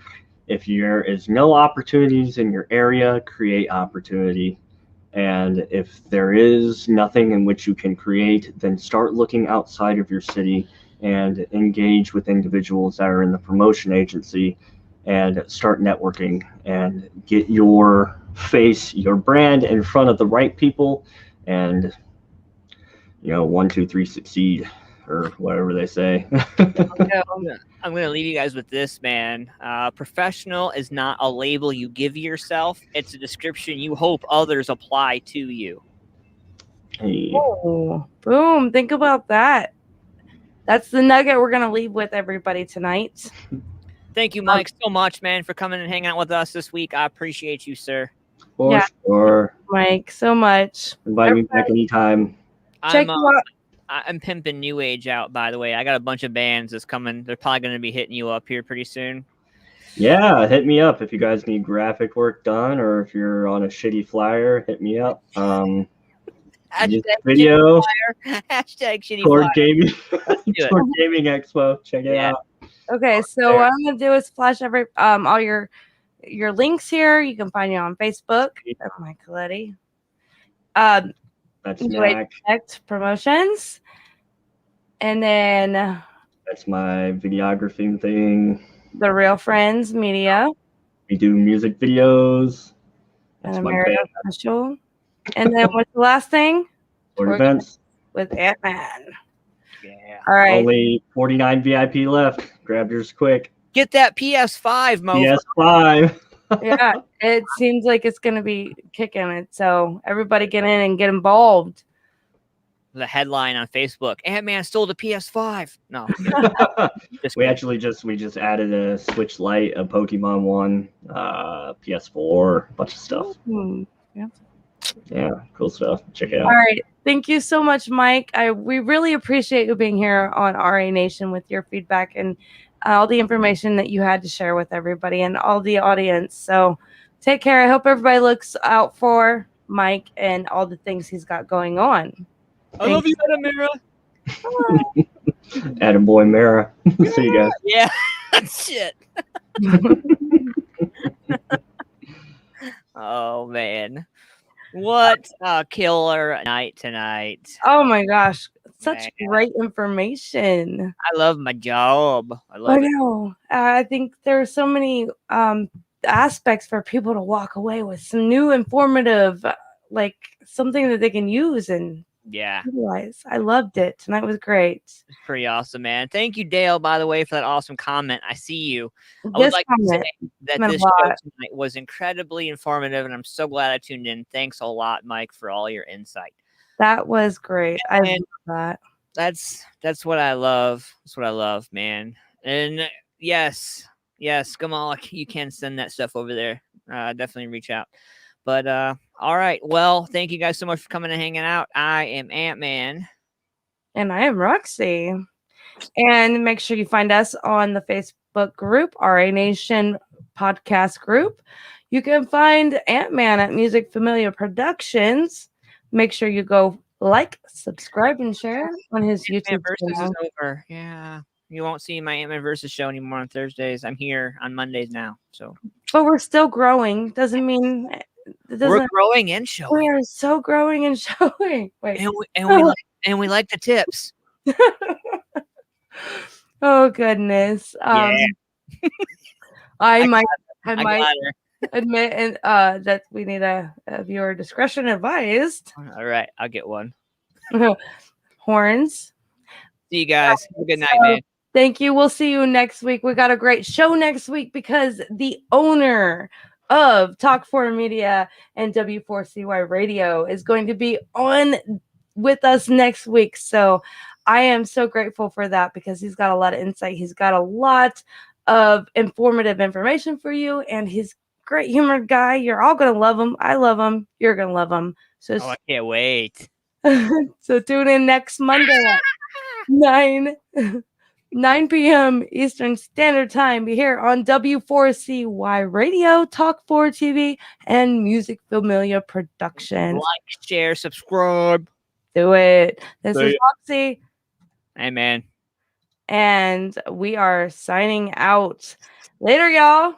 If there is no opportunities in your area, create opportunity. And if there is nothing in which you can create, then start looking outside of your city and engage with individuals that are in the promotion agency and start networking and get your face, your brand in front of the right people, and 1, 2, 3 succeed, or whatever they say. I'm gonna leave you guys with this, man. Professional is not a label you give yourself. It's a description you hope others apply to you. Hey. Oh, boom. Think about that. That's the nugget we're going to leave with everybody tonight. Thank you, Mike, so much, man, for coming and hanging out with us this week. I appreciate you, sir. For sure. Mike, so much. Invite me back anytime. Check you out. I'm pimping New Age out, by the way. I got a bunch of bands that's coming. They're probably going to be hitting you up here pretty soon. Yeah, hit me up if you guys need graphic work done, or if you're on a shitty flyer, hit me up. Hashtag video. Hashtag shitty TORG flyer. Gaming. it. TORG Gaming Expo. Check it out. Okay, so what I'm gonna do is flash all your links here. You can find you on Facebook. Oh my Colletti. That's Knack. Connect Promotions, and then That's my videography thing. the Real Friends Media. We do music videos. That's And my America band. Official. And then what's the last thing? TORG events. With Antman. Yeah. All right. Only 49 VIP left. Grab yours quick. Get that PS5, Mo. PS5. Yeah, it seems like it's gonna be kicking it. So everybody get in and get involved. The headline on Facebook: Ant-Man stole the PS5. No, we just added a Switch Lite, a Pokemon One, PS4, a bunch of stuff. Yeah, cool stuff. Check it out. All right. Thank you so much, Mike. We really appreciate you being here on RA Nation with your feedback and all the information that you had to share with everybody and all the audience. So take care. I hope everybody looks out for Mike and all the things he's got going on. I love you, Atimera. Attaboy Mara. See you guys. Yeah. Shit. Oh, man. What a killer night tonight. Oh, my gosh. Such Man. great information. I love my job. I love I it. know. I think there are so many aspects for people to walk away with some new informative, like something that they can use and Yeah, utilize. I loved it. Tonight was great. it's pretty awesome, man. Thank you, Dale, by the way, for that awesome comment. I see you. I would This like to comment say that meant a this show lot. tonight was incredibly informative, and I'm so glad I tuned in. Thanks a lot, Mike, for all your insight. That was great. I Man. love that. That's what I love. That's what I love, man. And yes, Gamal, you can send that stuff over there. Definitely reach out. But all right. Well, thank you guys so much for coming and hanging out. I am Ant-Man. And I am Roxy. And make sure you find us on the Facebook group, RA Nation podcast group. You can find Ant-Man at Music Familiar Productions. Make sure you go like, subscribe, and share on his YouTube Versus channel. is over. Yeah. You won't see my Ant-Man Versus show anymore on Thursdays. I'm here on Mondays now. So But we're still growing. Doesn't mean it doesn't. we're growing and showing. We are so growing and showing. Wait. And we like the tips. Oh goodness. Yeah. I might got her. admit and that we need a viewer discretion advised. All right, I'll get one. Horns. See you guys. Have a good night, So, man. Thank you. We'll see you next week. We got a great show next week because the owner of TORG Media and W4CY Radio is going to be on with us next week. So I am so grateful for that because he's got a lot of insight. He's got a lot of informative information for you, and he's great humored guy. You're all gonna love him. I love him. You're gonna love him. So Oh, I can't wait. so tune in next Monday at 9 p.m. Eastern Standard Time. Be here on W4CY Radio, Talk 4 TV, and Music Familia Productions. Like, share, subscribe. Do it. This Do is it. Roxy, Hey, man. and we are signing out. Later, y'all.